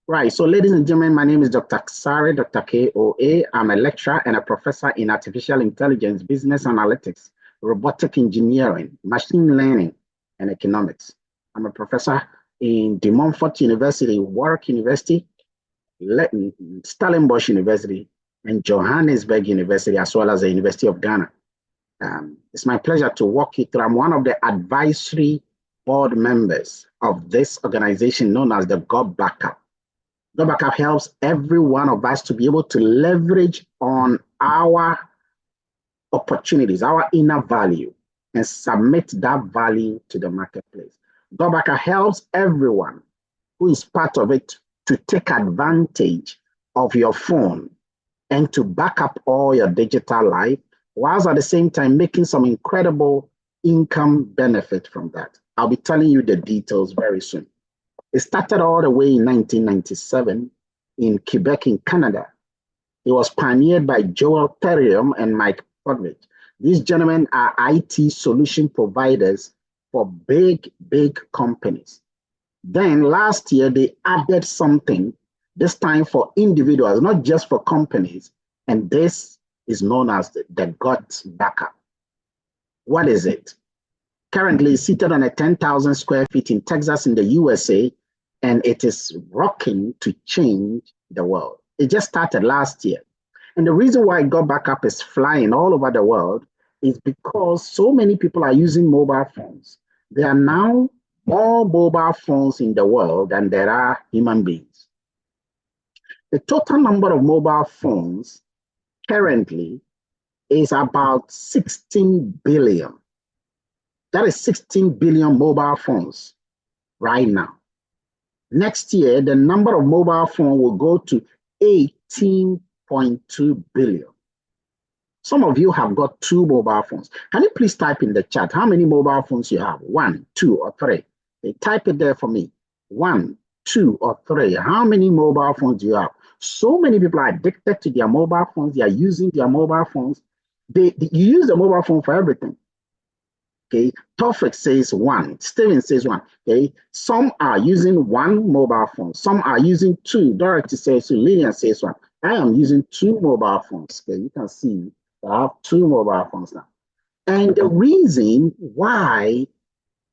Right. So, ladies and gentlemen, my name is Dr. Sari, Dr. KOA. I'm a lecturer and a professor in artificial intelligence, business analytics, robotic engineering, machine learning, and economics. I'm a professor in De Montfort University, Warwick University, Stellenbosch University, and Johannesburg University, as well as the University of Ghana. It's my pleasure to walk you through. I'm one of the advisory board members of this organization known as the GotBackUp. GotBackUp helps every one of us to be able to leverage on our opportunities, our inner value, and submit that value to the marketplace. GotBackUp helps everyone who is part of it to take advantage of your phone and to back up all your digital life, whilst at the same time making some incredible income benefit from that. I'll be telling you the details very soon. It started all the way in 1997 in Quebec, in Canada. It was pioneered by Joel Therium and Mike Podridge. These gentlemen are IT solution providers for big, big companies. Then last year, they added something, this time for individuals, not just for companies. And this is known as the GotBackUp. What is it? Currently seated on a 10,000 square feet in Texas in the USA, and it is rocking to change the world. It just started last year. And the reason why GotBackUp is flying all over the world is because so many people are using mobile phones. There are now more mobile phones in the world than there are human beings. The total number of mobile phones currently is about 16 billion. That is 16 billion mobile phones right now. Next year, the number of mobile phones will go to 18.2 billion. Some of you have got 2 mobile phones. Can you please type in the chat how many mobile phones you have? 1, 2, or 3. Type it there for me. 1, 2, or 3. How many mobile phones do you have? So many people are addicted to their mobile phones. They are using their mobile phones. You use the mobile phone for everything. Okay, Tofik says 1. Steven says 1. Okay, some are using 1 mobile phone. Some are using 2. Dorothy says 2. Lillian says 1. I am using 2 mobile phones. Okay, you can see I have 2 mobile phones now. And the reason why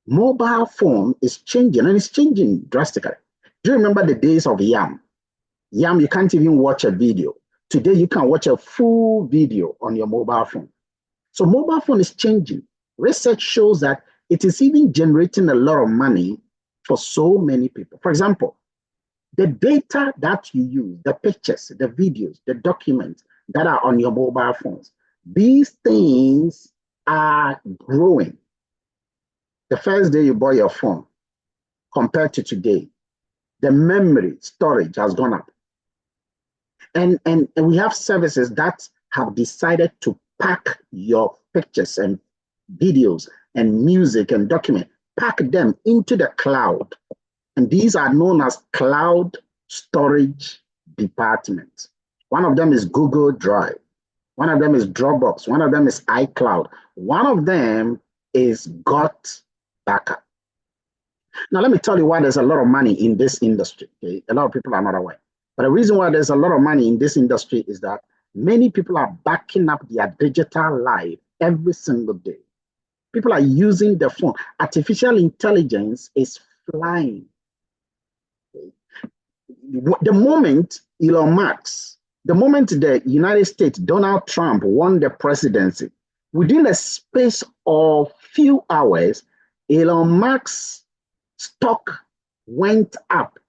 mobile phone is changing, and it's changing drastically. Do you remember the days of Yam? Yam, you can't even watch a video. Today, you can watch a full video on your mobile phone. So mobile phone is changing. Research shows that it is even generating a lot of money for so many people. For example, the data that you use, the pictures, the videos, the documents that are on your mobile phones, these things are growing. The first day you bought your phone compared to today, the memory storage has gone up. And we have services that have decided to pack your pictures and videos and music and document, pack them into the cloud. And these are known as cloud storage departments. One of them is Google Drive. One of them is Dropbox. One of them is iCloud. One of them is GotBackUp. Now, let me tell you why there's a lot of money in this industry. Okay? A lot of people are not aware. But the reason why there's a lot of money in this industry is that many people are backing up their digital life every single day. People are using the phone. Artificial intelligence is flying. The moment Elon Musk, the moment the United States, Donald Trump won the presidency, within a space of few hours, Elon Musk's stock went up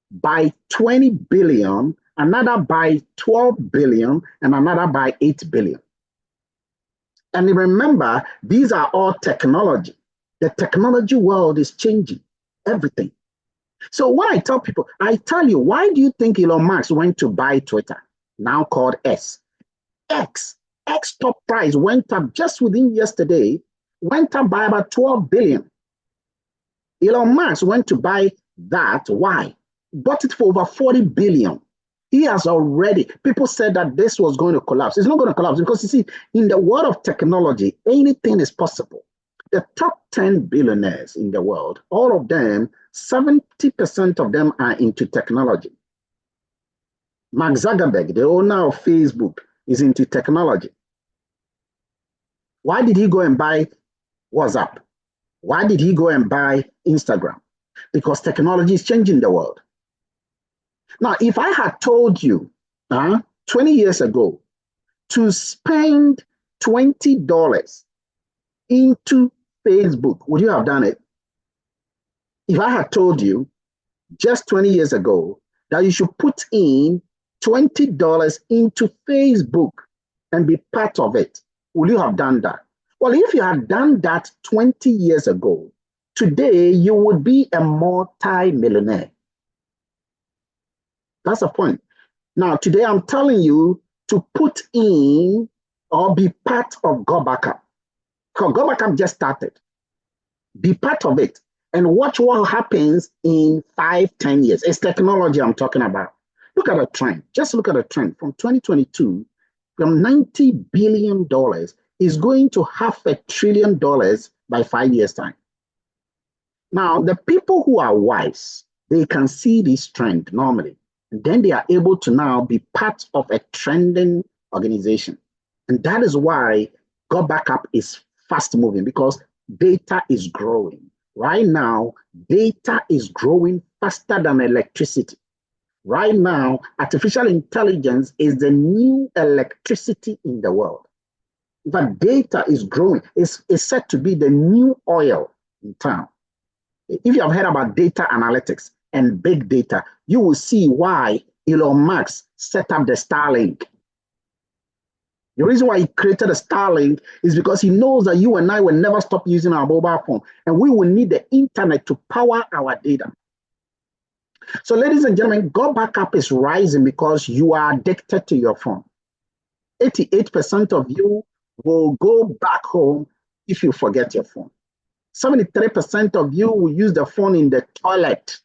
by 20 billion, another by 12 billion, and another by 8 billion. And remember, these are all technology. The technology world is changing everything. So when I tell people, I tell you, why do you think Elon Musk went to buy Twitter, now called X? X top price went up just within yesterday, went up by about 12 billion. Elon Musk went to buy that. Why? Bought it for over 40 billion. He has already, people said that this was going to collapse. It's not going to collapse because you see, in the world of technology, anything is possible. The top 10 billionaires in the world, all of them 70% of them are into technology. Mark Zuckerberg, the owner of Facebook, is into technology. Why did he go and buy WhatsApp? Why did he go and buy Instagram? Because technology is changing the world. Now, if I had told you 20 years ago to spend $20 into Facebook, would you have done it? If I had told you just 20 years ago that you should put in $20 into Facebook and be part of it, would you have done that? Well, if you had done that 20 years ago, today you would be a multi-millionaire. That's the point. Now, today I'm telling you to put in or be part of GotBackUp. Because GotBackUp just started. Be part of it and watch what happens in 5-10 years. It's technology I'm talking about. Look at the trend. Just look at the trend. From 2022, from $90 billion is going to $500 billion by 5 years' time. Now, the people who are wise, they can see this trend normally. And then they are able to now be part of a trending organization. And that is why GotBackUp is fast moving, because data is growing. Right now, data is growing faster than electricity. Right now, artificial intelligence is the new electricity in the world. But data is growing. It's said to be the new oil in town. If you have heard about data analytics and big data, you will see why Elon Musk set up the Starlink. The reason why he created a Starlink is because he knows that you and I will never stop using our mobile phone, and we will need the internet to power our data. So, ladies and gentlemen, GotBackUp is rising because you are addicted to your phone. 88% of you will go back home if you forget your phone. 73% of you will use the phone in the toilet.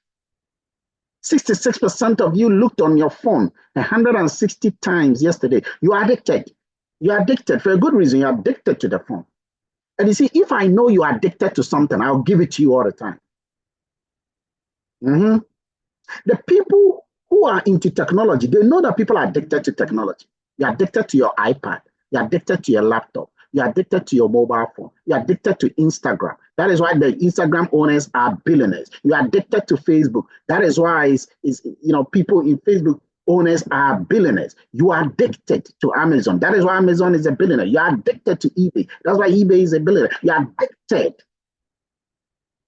66% of you looked on your phone 160 times yesterday. You are addicted. You are addicted for a good reason. You are addicted to the phone. And you see, if I know you are addicted to something, I'll give it to you all the time. The people who are into technology, they know that people are addicted to technology. You're addicted to your iPad. You're addicted to your laptop. You're addicted to your mobile phone. You're addicted to Instagram. That is why the Instagram owners are billionaires. You're addicted to Facebook. That is why people in Facebook owners are billionaires. You are addicted to Amazon. That is why Amazon is a billionaire. You're addicted to eBay. That's why eBay is a billionaire. You're addicted.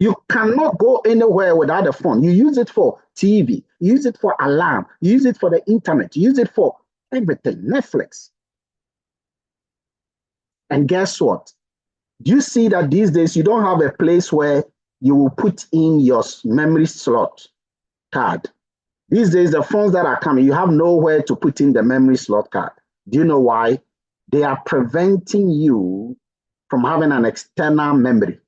You cannot go anywhere without a phone. You use it for TV. You use it for alarm. You use it for the internet. You use it for everything. Netflix. And guess what? Do you see that these days you don't have a place where you will put in your memory slot card? These days, the phones that are coming, you have nowhere to put in the memory slot card. Do you know why? They are preventing you from having an external memory.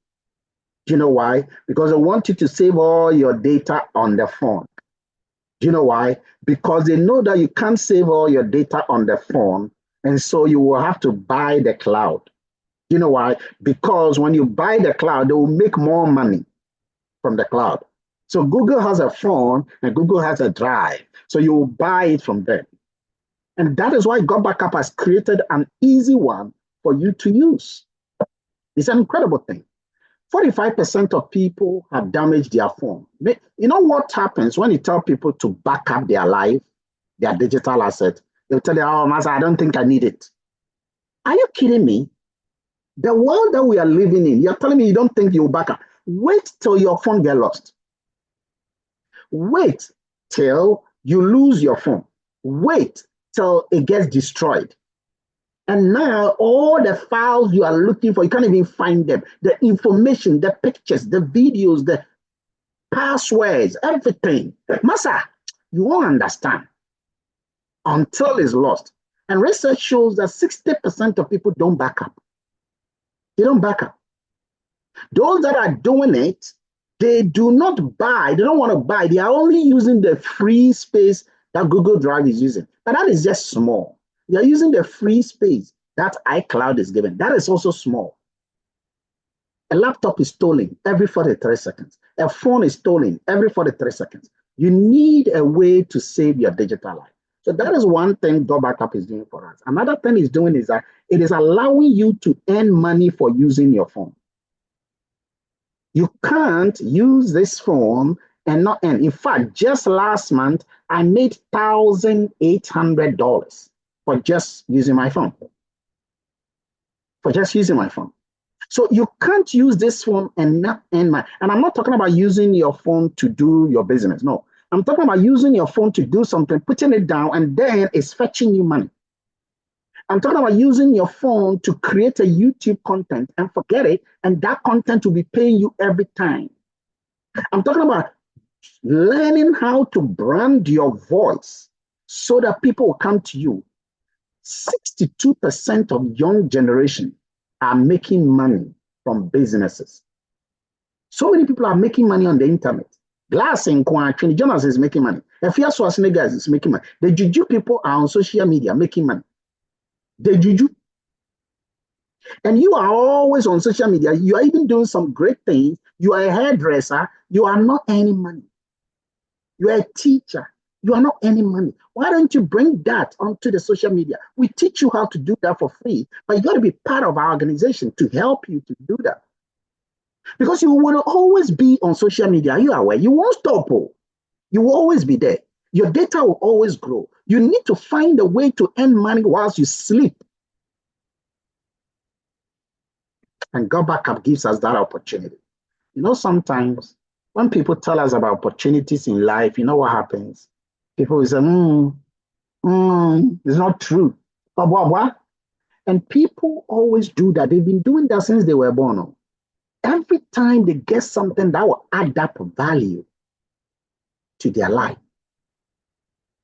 Do you know why? Because they want you to save all your data on the phone. Do you know why? Because they know that you can't save all your data on the phone, and so you will have to buy the cloud. Do you know why? Because when you buy the cloud, they will make more money from the cloud. So Google has a phone and Google has a drive. So you will buy it from them. And that is why GotBackUp has created an easy one for you to use. It's an incredible thing. 45% of people have damaged their phone. You know what happens when you tell people to back up their life, their digital asset? They'll tell you, oh, Master, I don't think I need it. Are you kidding me? The world that we are living in, you're telling me you don't think you'll back up. Wait till your phone gets lost. Wait till you lose your phone. Wait till it gets destroyed. And now all the files you are looking for, you can't even find them. The information, the pictures, the videos, the passwords, everything. Masa, you won't understand until it's lost. And research shows that 60% of people don't back up. They don't back up. Those that are doing it, they do not buy. They don't want to buy. They are only using the free space that Google Drive is using. But that is just small. They are using the free space that iCloud is given. That is also small. A laptop is stolen every 43 seconds. A phone is stolen every 43 seconds. You need a way to save your digital life. So that is one thing GotBackUp is doing for us. Another thing it's doing is that it is allowing you to earn money for using your phone. You can't use this phone and not earn. In fact, just last month, I made $1,800 for just using my phone. For just using my phone. So you can't use this phone and not earn money. And I'm not talking about using your phone to do your business. No, I'm talking about using your phone to do something, putting it down, and then it's fetching you money. I'm talking about using your phone to create a YouTube content and forget it, and that content will be paying you every time. I'm talking about learning how to brand your voice so that people will come to you. 62% of young generation are making money from businesses. So many people are making money on the internet. Glass and Kwachini Jonas is making money. Efia Swasnega is making money. The Juju people are on social media making money. The Juju. And you are always on social media. You are even doing some great things. You are a hairdresser. You are not earning money. You are a teacher. You are not earning money. Why don't you bring that onto the social media? We teach you how to do that for free, but you got to be part of our organization to help you to do that. Because you will always be on social media. You are aware. You won't stop. You will always be there. Your data will always grow. You need to find a way to earn money whilst you sleep. And GotBackUp gives us that opportunity. You know, sometimes when people tell us about opportunities in life, you know what happens? People will say, it's not true. Blah, blah, blah. And people always do that. They've been doing that since they were born. Every time they get something that will add up value to their life,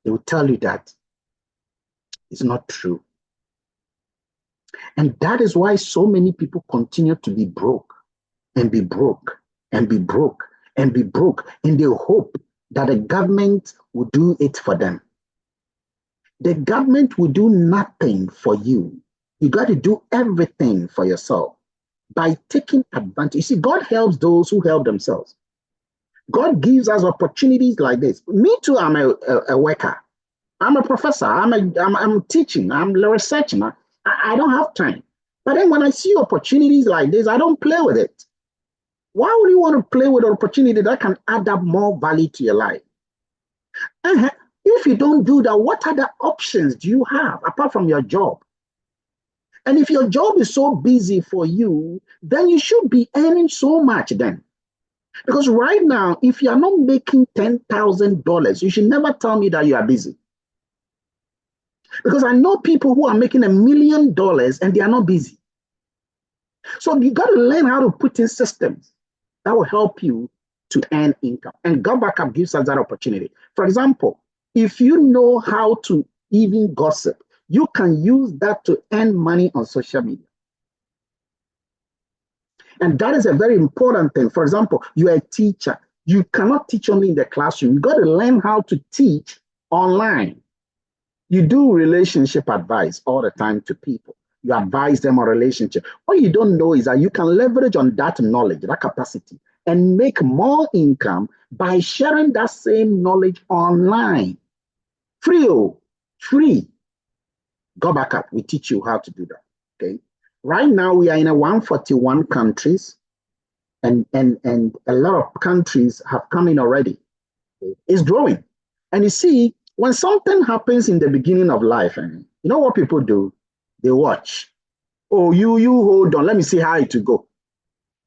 they will tell you that it's not true. And that is why so many people continue to be broke and be broke and be broke and be broke, and they hope that the government will do it for them. The government will do nothing for you. You got to do everything for yourself by taking advantage. You see, God helps those who help themselves. God gives us opportunities like this. Me too, I'm a worker. I'm a professor. I'm teaching. I'm researching. I don't have time. But then when I see opportunities like this, I don't play with it. Why would you want to play with an opportunity that can add up more value to your life? If you don't do that, what other options do you have apart from your job? And if your job is so busy for you, then you should be earning so much then. Because right now, if you are not making $10,000, you should never tell me that you are busy. Because I know people who are making $1 million and they are not busy. So you got to learn how to put in systems that will help you to earn income. And GotBackUp gives us that opportunity. For example, if you know how to even gossip, you can use that to earn money on social media. And that is a very important thing. For example, you are a teacher. You cannot teach only in the classroom. You got to learn how to teach online. You do relationship advice all the time to people. You advise them on relationship. What you don't know is that you can leverage on that knowledge, that capacity, and make more income by sharing that same knowledge online. Free. GotBackUp, we teach you how to do that. Okay. Right now we are in 141 countries, and a lot of countries have come in already. It's growing. And you see, when something happens in the beginning of life, you know what people do? They watch. Oh, you hold on. Let me see how it will go.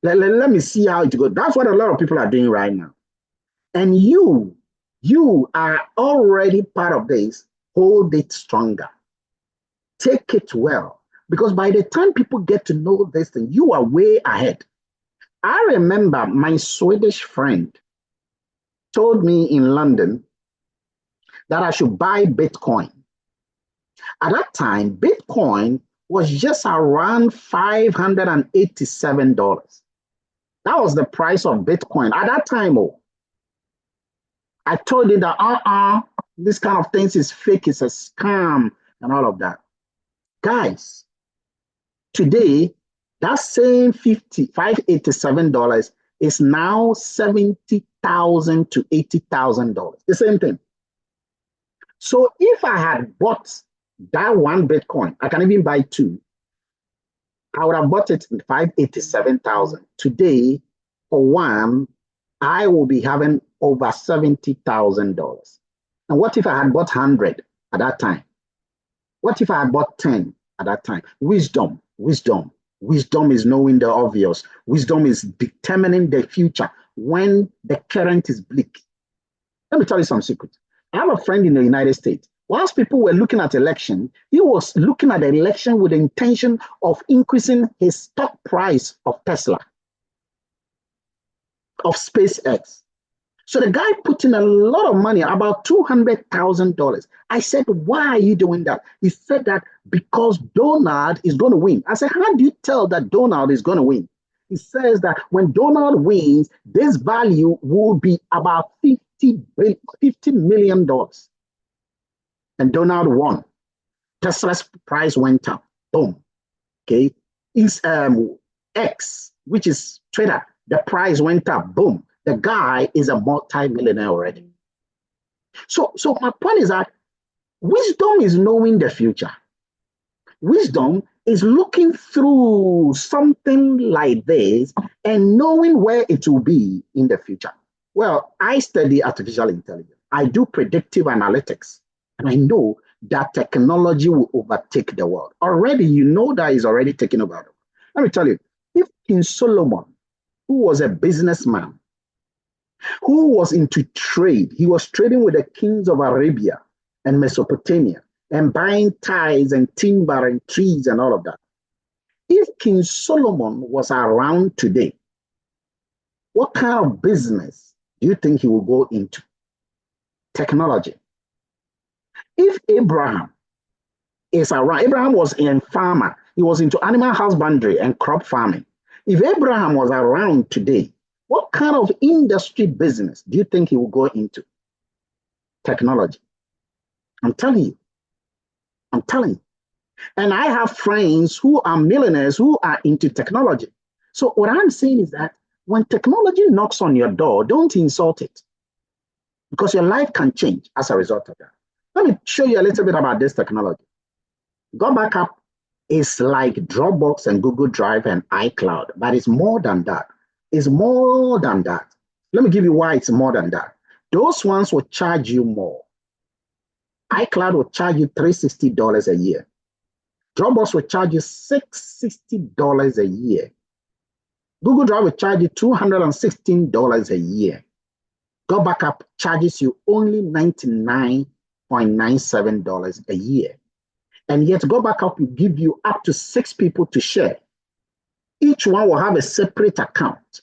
Let me see how it will go. That's what a lot of people are doing right now. And you are already part of this. Hold it stronger. Take it well. Because by the time people get to know this thing, you are way ahead. I remember my Swedish friend told me in London that I should buy Bitcoin. At that time, Bitcoin was just around $587. That was the price of Bitcoin at that time. I told you that this kind of things is fake, it's a scam, and all of that. Guys, today, that same $587 is now $70,000 to $80,000. The same thing. So if I had bought that one Bitcoin, I can even buy two. I would have bought it in 587,000. Today, for one, I will be having over $70,000. And what if I had bought 100 at that time? What if I had bought 10 at that time? Wisdom. Wisdom is knowing the obvious. Wisdom is determining the future when the current is bleak. Let me tell you some secrets. I have a friend in the United States. Whilst people were looking at election, he was looking at the election with the intention of increasing his stock price of Tesla, of SpaceX. So the guy put in a lot of money, about $200,000. I said, why are you doing that? He said that because Donald is going to win. I said, how do you tell that Donald is going to win? He says that when Donald wins, this value will be about $50 million. And Donald won. Tesla's price went up. Boom. Okay. Is X, which is Twitter, the price went up. Boom. The guy is a multi-millionaire already. So my point is that wisdom is knowing the future. Wisdom is looking through something like this and knowing where it will be in the future. Well, I study artificial intelligence. I do predictive analytics. And I know that technology will overtake the world. Already, you know that is already taking over. Let me tell you, if King Solomon, who was a businessman, who was into trade, he was trading with the kings of Arabia and Mesopotamia and buying ties and timber and trees and all of that. If King Solomon was around today, what kind of business do you think he will go into? Technology. If Abraham is around, Abraham was a farmer. He was into animal husbandry and crop farming. If Abraham was around today, what kind of industry business do you think he will go into? Technology. I'm telling you. And I have friends who are millionaires who are into technology. So what I'm saying is that when technology knocks on your door, don't insult it, because your life can change as a result of that. Let me show you a little bit about this technology. GotBackUp is like Dropbox and Google Drive and iCloud, but it's more than that. It's more than that. Let me give you why it's more than that. Those ones will charge you more. iCloud will charge you $360 a year. Dropbox will charge you $660 a year. Google Drive will charge you $216 a year. GotBackUp charges you only $99.97 a year. And yet GotBackUp will give you up to 6 people to share. Each one will have a separate account.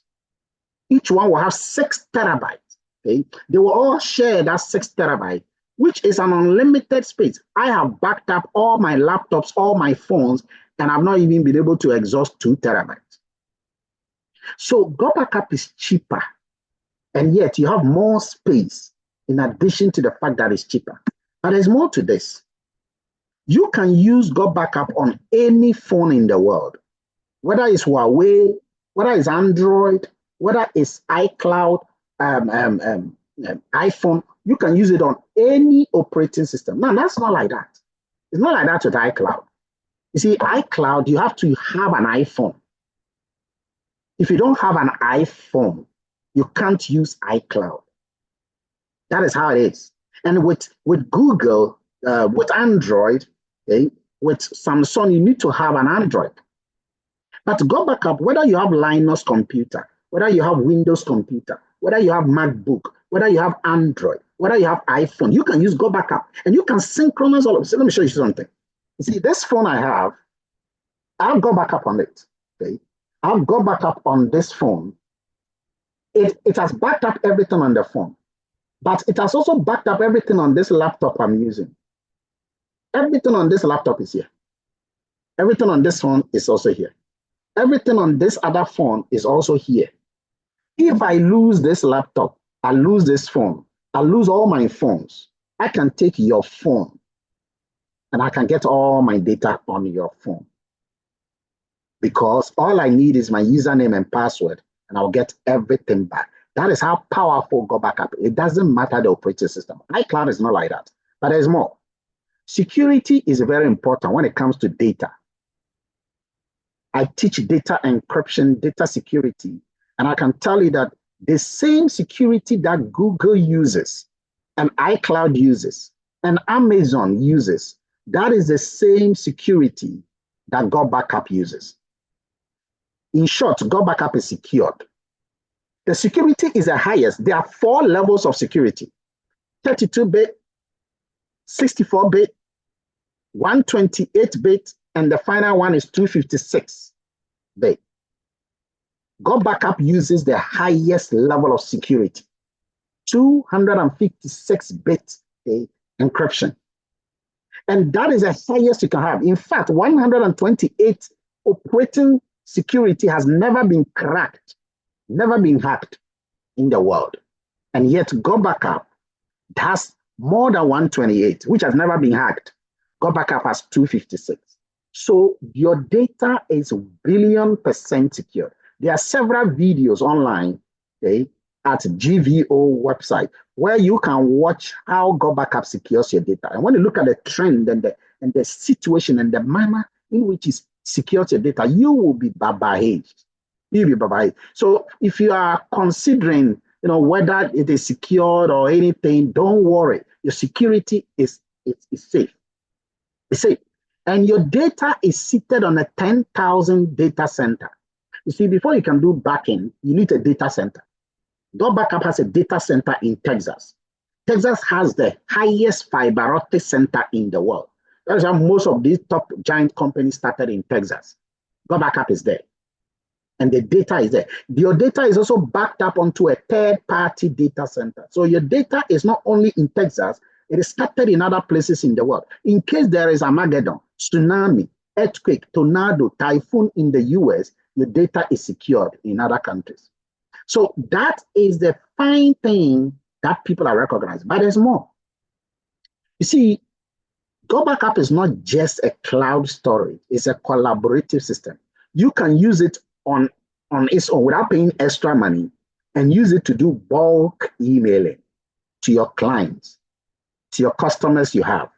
Each one will have 6 terabytes. Okay? They will all share that 6 terabytes, which is an unlimited space. I have backed up all my laptops, all my phones, and I've not even been able to exhaust 2 terabytes. So GotBackUp is cheaper, and yet you have more space in addition to the fact that it's cheaper. But there's more to this. You can use GotBackUp on any phone in the world, whether it's Huawei, whether it's Android, whether it's iCloud, iPhone. You can use it on any operating system. Now, that's not like that. It's not like that with iCloud. You see, iCloud, you have to have an iPhone. If you don't have an iPhone, you can't use iCloud. That is how it is. And with Google, with Android, okay, with Samsung, you need to have an Android. But GotBackUp, whether you have Linux computer, whether you have Windows computer, whether you have MacBook, whether you have Android, whether you have iPhone, you can use GotBackUp and you can synchronize all of it. So let me show you something. You see, this phone I have GotBackUp on it. Okay, I've GotBackUp on this phone. It has backed up everything on the phone, but it has also backed up everything on this laptop I'm using. Everything on this laptop is here. Everything on this phone is also here. Everything on this other phone is also here. If I lose this laptop, I lose this phone, I lose all my phones, I can take your phone and I can get all my data on your phone. Because all I need is my username and password and I'll get everything back. That is how powerful GotBackUp. It doesn't matter the operating system. iCloud is not like that, but there's more. Security is very important when it comes to data. I teach data encryption, data security, and I can tell you that the same security that Google uses and iCloud uses and Amazon uses, that is the same security that GotBackUp uses. In short, GotBackUp is secured. The security is the highest. There are 4 levels of security: 32-bit, 64-bit, 128-bit, and the final one is 256-bit. GotBackUp uses the highest level of security, 256-bit encryption. And that is the highest you can have. In fact, 128 operating security has never been cracked, never been hacked in the world. And yet GotBackUp has more than 128, which has never been hacked. GotBackUp has 256. So your data is billion% secure. There are several videos online, okay, at GVO website where you can watch how GotBackUp secures your data. And when you look at the trend and the situation and the manner in which it secures your data, you will be babahaged. You'll be babahaged. So if you are considering, whether it is secured or anything, don't worry. Your security is safe. It's safe. And your data is seated on a 10,000 data center. You see, before you can do backing, you need a data center. GotBackUp has a data center in Texas. Texas has the highest fiber optic center in the world. That's how most of these top giant companies started in Texas. GotBackUp is there. And the data is there. Your data is also backed up onto a third-party data center. So your data is not only in Texas, it is scattered in other places in the world. In case there is Armageddon, tsunami, earthquake, tornado, typhoon in the US, your data is secured in other countries. So that is the fine thing that people are recognizing. But there's more. You see, GotBackUp is not just a cloud storage. It's a collaborative system. You can use it on its own without paying extra money and use it to do bulk emailing to your clients, to your customers you have.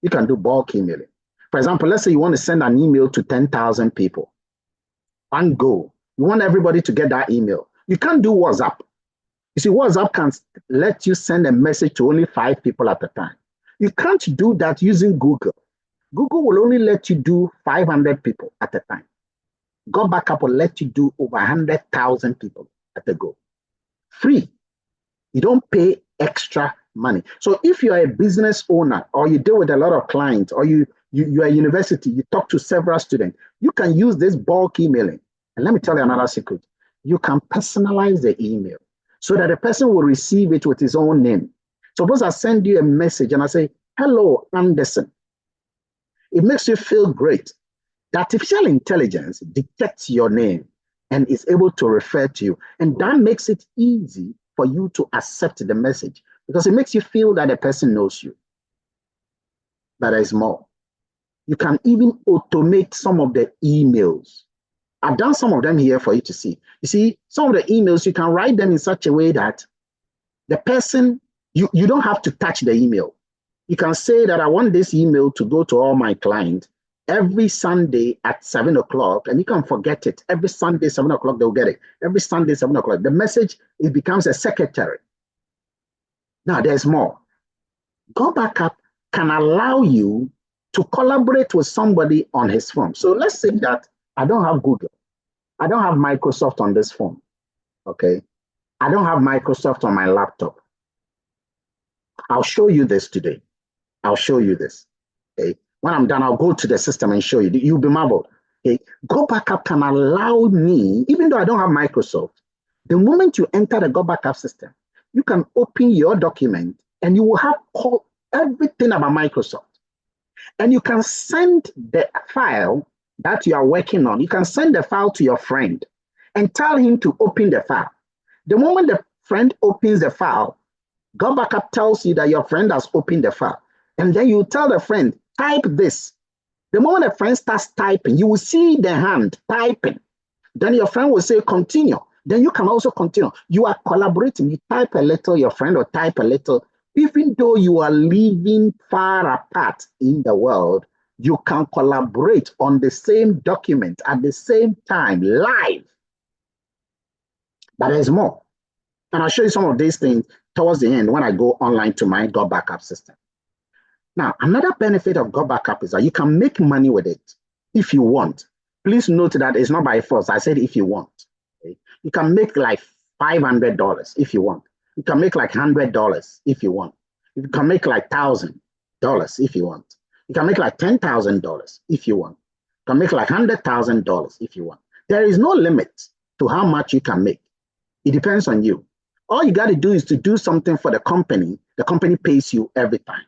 You can do bulk emailing. For example, let's say you want to send an email to 10,000 people. One go. You want everybody to get that email. You can't do WhatsApp. You see, WhatsApp can let you send a message to only 5 people at a time. You can't do that using Google. Google will only let you do 500 people at a time. GotBackUp will let you do over 100,000 people at a go. Free. You don't pay extra money. So if you're a business owner or you deal with a lot of clients or you're a university, you talk to several students, you can use this bulk emailing. And let me tell you another secret. You can personalize the email so that the person will receive it with his own name. Suppose I send you a message and I say, "Hello, Anderson." It makes you feel great. The artificial intelligence detects your name and is able to refer to you. And that makes it easy for you to accept the message because it makes you feel that the person knows you. But there's more. You can even automate some of the emails. I've done some of them here for you to see. You see, some of the emails, you can write them in such a way that the person, you don't have to touch the email. You can say that I want this email to go to all my clients every Sunday at 7 o'clock, and you can forget it. Every Sunday, 7 o'clock, they'll get it. Every Sunday, 7 o'clock. The message, it becomes a secretary. Now, there's more. GotBackUp can allow you to collaborate with somebody on his phone. So let's say that I don't have Google. I don't have Microsoft on this phone, okay? I don't have Microsoft on my laptop. I'll show you this today. I'll show you this, okay? When I'm done, I'll go to the system and show you. You'll be marveled. Okay? GotBackUp can allow me, even though I don't have Microsoft, the moment you enter the GotBackUp system, you can open your document and you will have everything about Microsoft. And you can send the file that you are working on. You can send the file to your friend and tell him to open the file. The moment the friend opens the file, GotBackUp tells you that your friend has opened the file. And then you tell the friend, type this. The moment the friend starts typing, you will see the hand typing. Then your friend will say, continue. then you can also continue. You are collaborating. You type a little, your friend will type a little. Even though you are living far apart in the world, you can collaborate on the same document at the same time, live. But there's more. And I'll show you some of these things towards the end when I go online to my GotBackUp system. Now, another benefit of GotBackUp is that you can make money with it if you want. Please note that it's not by force. I said if you want. Okay? You can make like $500 if you want. You can make like $100 if you want. You can make like $1,000 if you want. You can make like $10,000 if you want. You can make like $100,000 if you want. There is no limit to how much you can make. It depends on you. All you got to do is to do something for the company. The company pays you every time.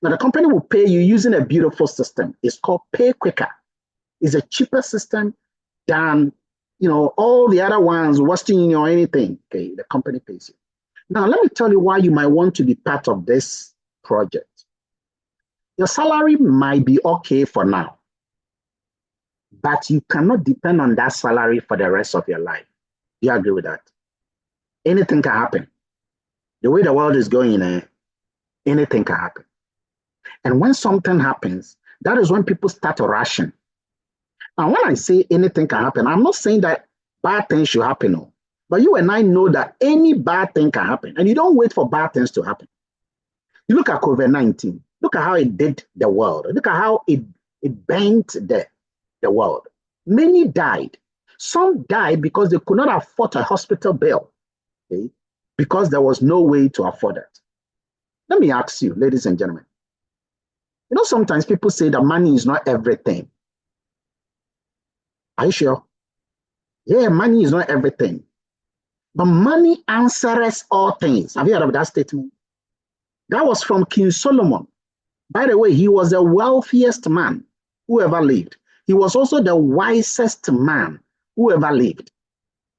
Now, the company will pay you using a beautiful system. It's called Pay Quicker. It's a cheaper system than all the other ones, Western Union or anything. Okay, the company pays you. Now, let me tell you why you might want to be part of this project. Your salary might be okay for now, but you cannot depend on that salary for the rest of your life. Do you agree with that? Anything can happen. The way the world is going, anything can happen. And when something happens, that is when people start rushing. Now, when I say anything can happen, I'm not saying that bad things should happen. No. But you and I know that any bad thing can happen. And you don't wait for bad things to happen. You look at COVID-19. Look at how it did the world. Look at how it bent the world. Many died. Some died because they could not afford a hospital bill. Okay? Because there was no way to afford it. Let me ask you, ladies and gentlemen. Sometimes people say that money is not everything. Are you sure? Yeah, money is not everything. But money answers all things. Have you heard of that statement? That was from King Solomon. By the way, he was the wealthiest man who ever lived. He was also the wisest man who ever lived,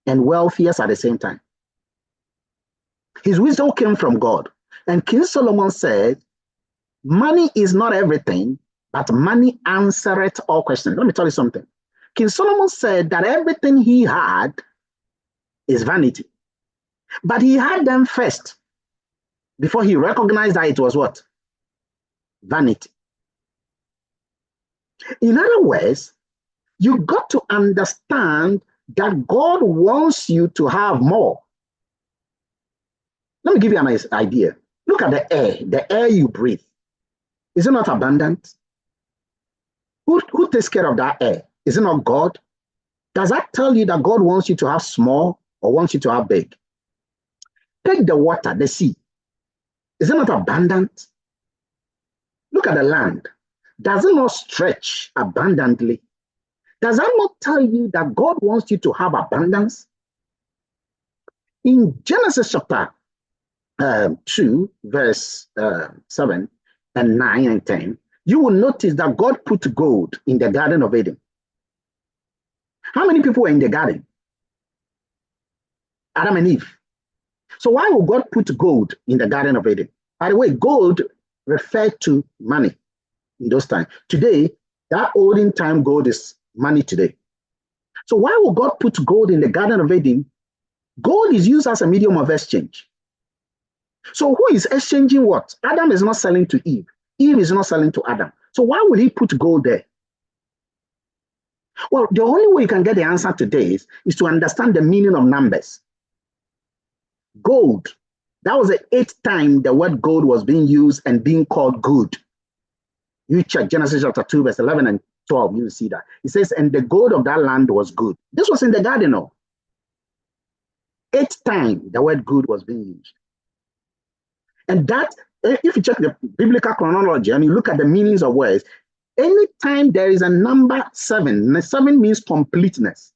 and wealthiest at the same time. His wisdom came from God. And King Solomon said, money is not everything, but money answereth all questions. Let me tell you something. King Solomon said that everything he had is vanity. But he had them first before he recognized that it was what? Vanity. In other words, you got to understand that God wants you to have more. Let me give you an idea. Look at the air you breathe. Is it not abundant? Who takes care of that air? Is it not God? Does that tell you that God wants you to have small or wants you to have big? Take the water, the sea. Is it not abundant? Look at the land. Does it not stretch abundantly? Does that not tell you that God wants you to have abundance? In Genesis chapter 2, verse 7 and 9 and 10, you will notice that God put gold in the Garden of Eden. How many people were in the garden? Adam and Eve. So why would God put gold in the Garden of Eden? By the way, gold referred to money in those times. Today, that olden time gold is money today. So why would God put gold in the Garden of Eden? Gold is used as a medium of exchange. So who is exchanging what? Adam is not selling to Eve. Eve is not selling to Adam. So why would he put gold there? Well, the only way you can get the answer to this is to understand the meaning of numbers. Gold, that was the 8th time the word gold was being used and being called good. You check Genesis chapter 2, verse 11 and 12, you will see that. It says, and the gold of that land was good. This was in the garden, no? 8th time the word good was being used. And that, if you check the biblical chronology and you look at the meanings of words, anytime there is a number 7, 7 means completeness,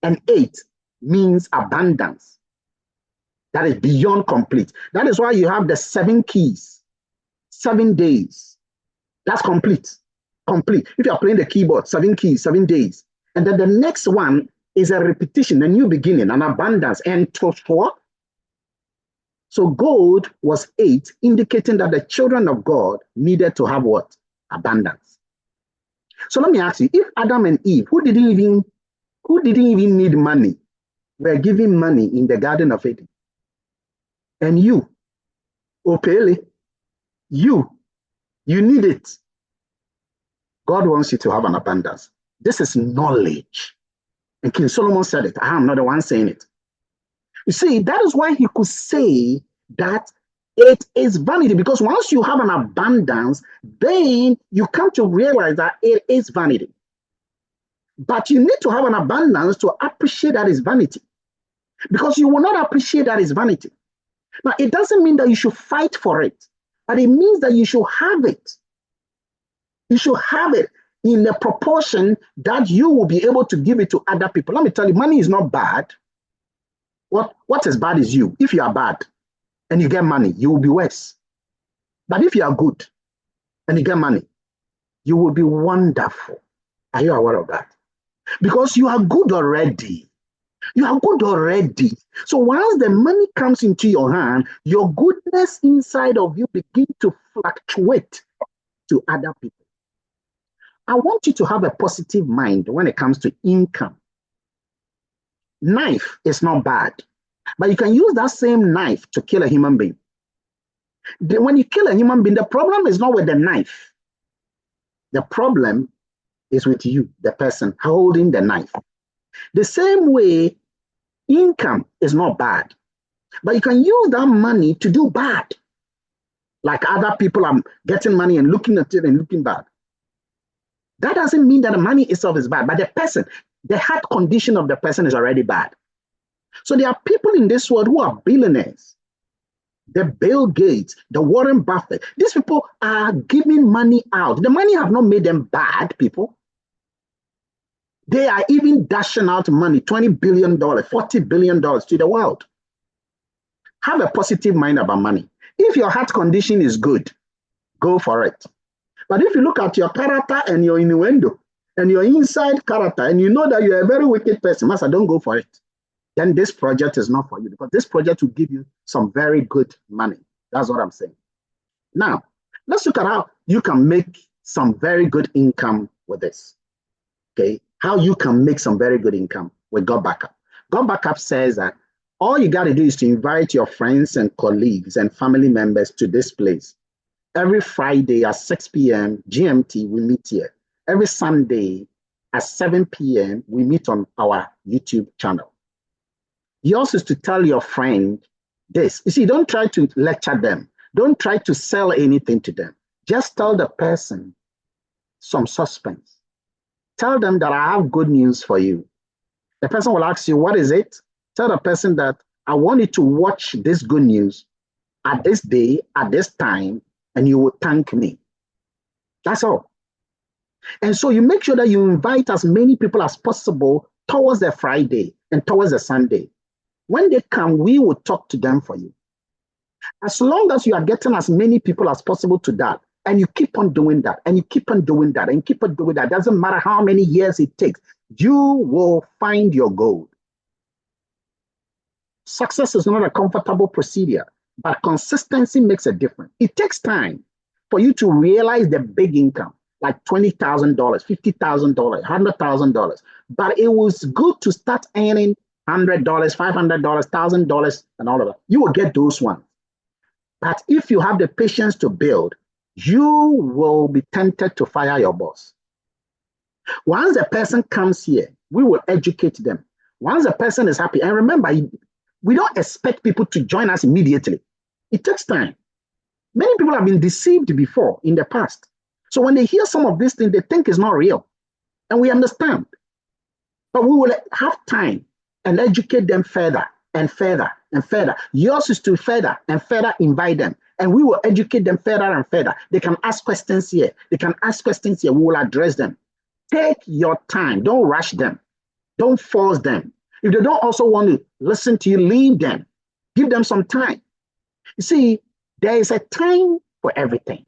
and 8 means abundance. That is beyond complete. That is why you have the 7 keys, 7 days. That's complete. Complete. If you are playing the keyboard, 7 keys, 7 days. And then the next one is a repetition, a new beginning, an abundance, and what? So gold was 8, indicating that the children of God needed to have what? Abundance. So let me ask you, if Adam and Eve, who didn't even need money, were given money in the Garden of Eden. And you, Opele, you need it. God wants you to have an abundance. This is knowledge. And King Solomon said it. I am not the one saying it. You see, that is why he could say that it is vanity, because once you have an abundance, then you come to realize that it is vanity. But you need to have an abundance to appreciate that is vanity, because you will not appreciate that is vanity. Now, it doesn't mean that you should fight for it, but it means that you should have it. You should have it in the proportion that you will be able to give it to other people. Let me tell you, money is not bad. What is bad is you. If you are bad and you get money, you will be worse. But if you are good and you get money, you will be wonderful. Are you aware of that? Because you are good already. You are good already. So once the money comes into your hand, your goodness inside of you begins to fluctuate to other people. I want you to have a positive mind when it comes to income. Knife is not bad, but you can use that same knife to kill a human being. When you kill a human being, the problem is not with the knife. The problem is with you, the person holding the knife. The same way, income is not bad, but you can use that money to do bad. Like other people are getting money and looking at it and looking bad. That doesn't mean that the money itself is bad, but the person, the heart condition of the person is already bad. So there are people in this world who are billionaires. The Bill Gates, the Warren Buffett. These people are giving money out. The money have not made them bad people. They are even dashing out money, $20 billion, $40 billion to the world. Have a positive mind about money. If your heart condition is good, go for it. But if you look at your character and your innuendo and your inside character, and you know that you're a very wicked person, Master, don't go for it. Then this project is not for you, because this project will give you some very good money. That's what I'm saying. Now, let's look at how you can make some very good income with this. Okay, how you can make some very good income with GotBackUp. GotBackUp says that all you got to do is to invite your friends and colleagues and family members to this place. Every Friday at 6 p.m. GMT, we meet here. Every Sunday at 7 p.m., we meet on our YouTube channel. Yours is to tell your friend this. You see, don't try to lecture them. Don't try to sell anything to them. Just tell the person some suspense. Tell them that I have good news for you. The person will ask you, what is it? Tell the person that I want you to watch this good news at this day, at this time, and you will thank me. That's all. And so you make sure that you invite as many people as possible towards the Friday and towards the Sunday. When they come, we will talk to them for you. As long as you are getting as many people as possible to that, and you keep on doing that, and you keep on doing that, and you keep on doing that, doesn't matter how many years it takes, you will find your goal. Success is not a comfortable procedure, but consistency makes a difference. It takes time for you to realize the big income, like $20,000, $50,000, $100,000. But it was good to start earning $100, $500, $1,000, and all of that. You will get those ones. But if you have the patience to build, you will be tempted to fire your boss. Once a person comes here, we will educate them. Once a person is happy, and remember, we don't expect people to join us immediately. It takes time. Many people have been deceived before in the past. So when they hear some of these things, they think it's not real. And we understand. But we will have time and educate them further and further and further. Yours is to further and further invite them. And we will educate them further and further. They can ask questions here. They can ask questions here. We will address them. Take your time. Don't rush them. Don't force them. If they don't also want to listen to you, leave them. Give them some time. You see, there is a time for everything.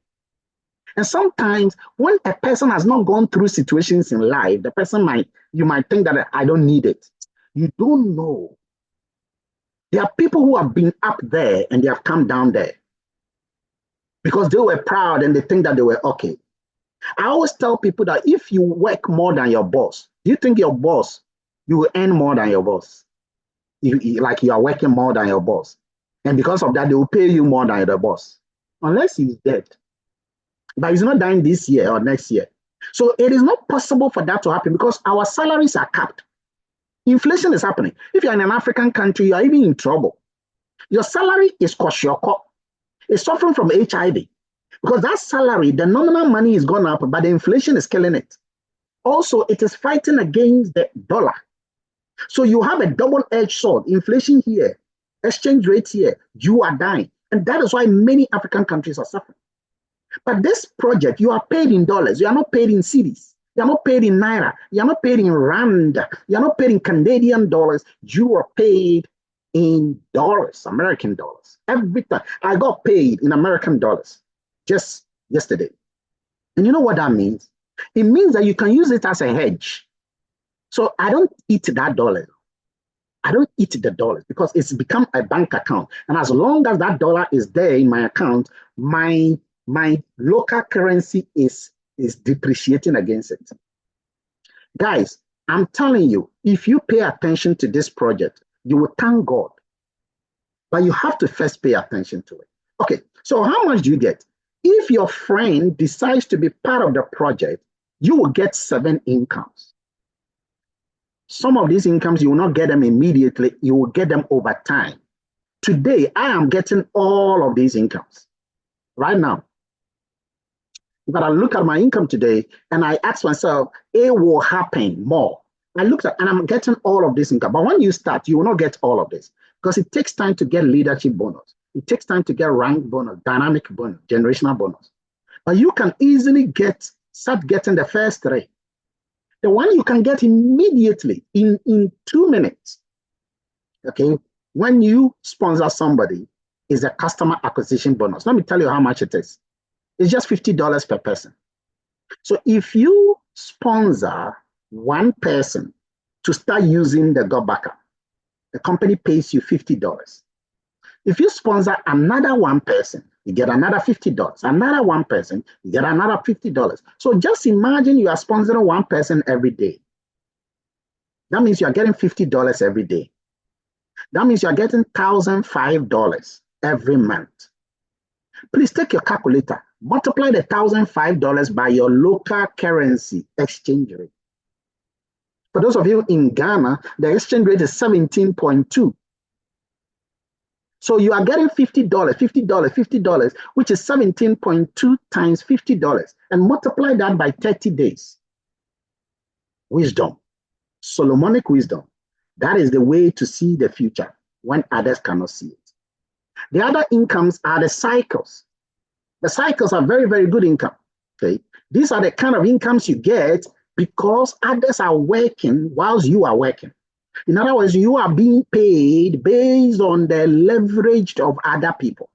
And sometimes when a person has not gone through situations in life, the person you might think that I don't need it. You don't know. There are people who have been up there and they have come down there because they were proud and they think that they were okay. I always tell people that if you work more than your boss, do you think your boss, you will earn more than your boss? like you are working more than your boss. And because of that, they will pay you more than the boss. Unless he's dead. But he's not dying this year or next year. So it is not possible for that to happen because our salaries are capped. Inflation is happening. If you're in an African country, you are even in trouble. Your salary is koshioko. It's suffering from HIV. Because that salary, the nominal money is gone up, but the inflation is killing it. Also, it is fighting against the dollar. So you have a double-edged sword. Inflation here, exchange rate here, you are dying. And that is why many African countries are suffering. But this project, you are paid in dollars. You are not paid in cedis. You are not paid in naira. You are not paid in rand. You are not paid in Canadian dollars. You are paid in dollars, American dollars. Every time. I got paid in American dollars just yesterday. And you know what that means? It means that you can use it as a hedge. So I don't eat that dollar. I don't eat the dollars because it's become a bank account. And as long as that dollar is there in my account, my local currency is depreciating against it. Guys, I'm telling you, if you pay attention to this project, you will thank God. But you have to first pay attention to it. Okay, so how much do you get? If your friend decides to be part of the project, you will get 7 incomes. Some of these incomes, you will not get them immediately. You will get them over time. Today, I am getting all of these incomes right now. If I look at my income today and I ask myself, it will happen more. I looked at and I'm getting all of this income. But when you start, you will not get all of this because it takes time to get leadership bonus. It takes time to get rank bonus, dynamic bonus, generational bonus. But you can easily start getting the first 3. The one you can get immediately in 2 minutes. Okay, when you sponsor somebody, is a customer acquisition bonus. Let me tell you how much it is. It's just $50 per person. So if you sponsor one person to start using the GotBackUp, the company pays you $50. If you sponsor another one person, you get another $50. Another one person, you get another $50. So just imagine you are sponsoring one person every day. That means you are getting $50 every day. That means you are getting $1,005 every month. Please take your calculator, multiply the $1,005 by your local currency exchange rate. For those of you in Ghana, the exchange rate is 17.2. So you are getting $50, which is 17.2 times $50, and multiply that by 30 days. Wisdom, Solomonic wisdom. That is the way to see the future when others cannot see it. The other incomes are the cycles. The cycles are very, very good income. Okay, these are the kind of incomes you get because others are working whilst you are working. In other words, you are being paid based on the leverage of other people.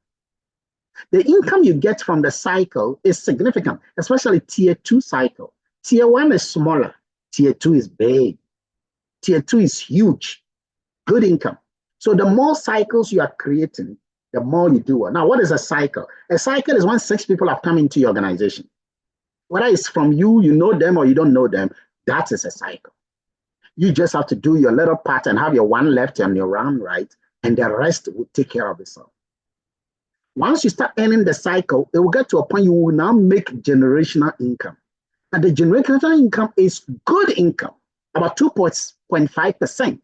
The income you get from the cycle is significant, especially tier 2 cycle. Tier 1 is smaller. Tier 2 is big. Tier 2 is huge. Good income. So the more cycles you are creating, the more you do. Now, what is a cycle? A cycle is when 6 people have come into your organization. Whether it's from you, you know them, or you don't know them, that is a cycle. You just have to do your little part and have your one left and your one right, and the rest will take care of itself. Once you start earning the cycle, it will get to a point you will now make generational income. And the generational income is good income, about 2.5%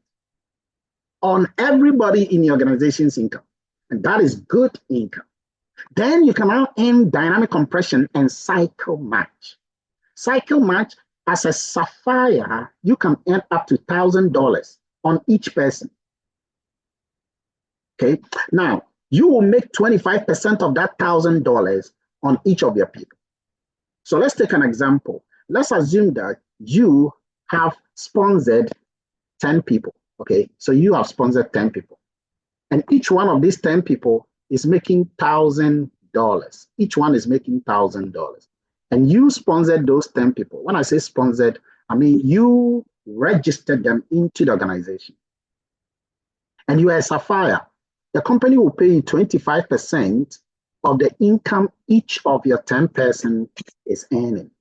on everybody in the organization's income. And that is good income. Then you can now earn dynamic compression and cycle match. Cycle match, as a sapphire, you can earn up to $1,000 on each person. Okay, now you will make 25% of that $1,000 on each of your people. So let's take an example. Let's assume that you have sponsored 10 people. Okay, so you have sponsored 10 people. And each one of these 10 people is making $1,000. Each one is making $1,000. And you sponsored those 10 people. When I say sponsored, I mean you registered them into the organization. And you are a sapphire. The company will pay you 25% of the income each of your 10 person is earning.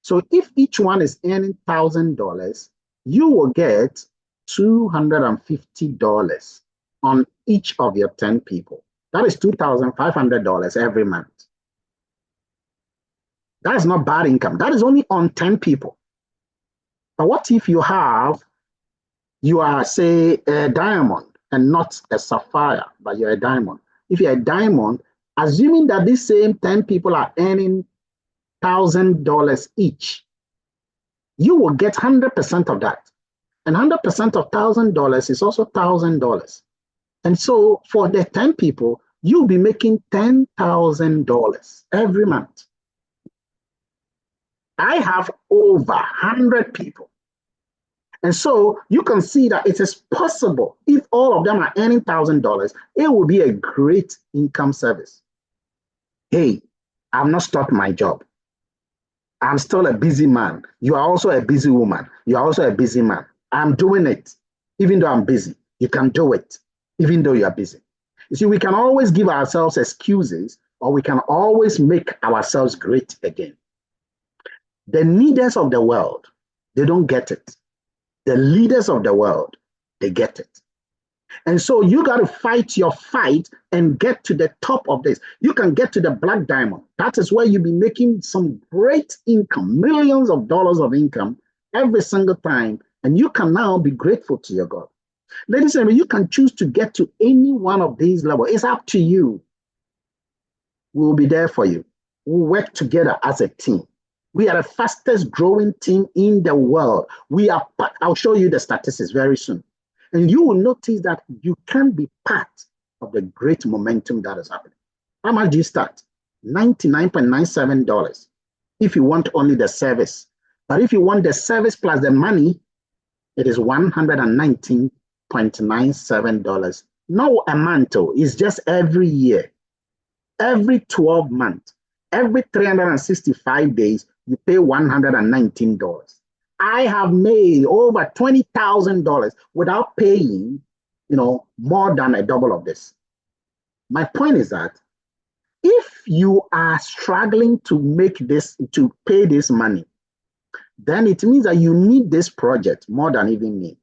So if each one is earning $1,000, you will get $250 on each of your 10 people. That is $2,500 every month. That is not bad income. That is only on 10 people. But what if you are, say, a diamond and not a sapphire, but you're a diamond? If you're a diamond, assuming that these same 10 people are earning $1,000 each, you will get 100% of that. And 100% of $1,000 is also $1,000. And so for the 10 people, you'll be making $10,000 every month. I have over 100 people. And so you can see that it is possible. If all of them are earning $1,000, it will be a great income service. Hey, I've not stopped my job. I'm still a busy man. You are also a busy woman. You are also a busy man. I'm doing it, even though I'm busy. You can do it, even though you are busy. You see, we can always give ourselves excuses, or we can always make ourselves great again. The leaders of the world, they don't get it. The leaders of the world, they get it. And so you got to fight your fight and get to the top of this. You can get to the black diamond. That is where you'll be making some great income, millions of dollars of income every single time. And you can now be grateful to your God. Ladies and gentlemen, you can choose to get to any one of these levels. It's up to you. We'll be there for you. We'll work together as a team. We are the fastest growing team in the world. I'll show you the statistics very soon. And you will notice that you can be part of the great momentum that is happening. How much do you start? $99.97 if you want only the service. But if you want the service plus the money, it is $119.97. No a month, it's just every year. Every 12 months, every 365 days, you pay $119. I have made over $20,000 without paying, more than a double of this. My point is that if you are struggling to pay this money, then it means that you need this project more than even me.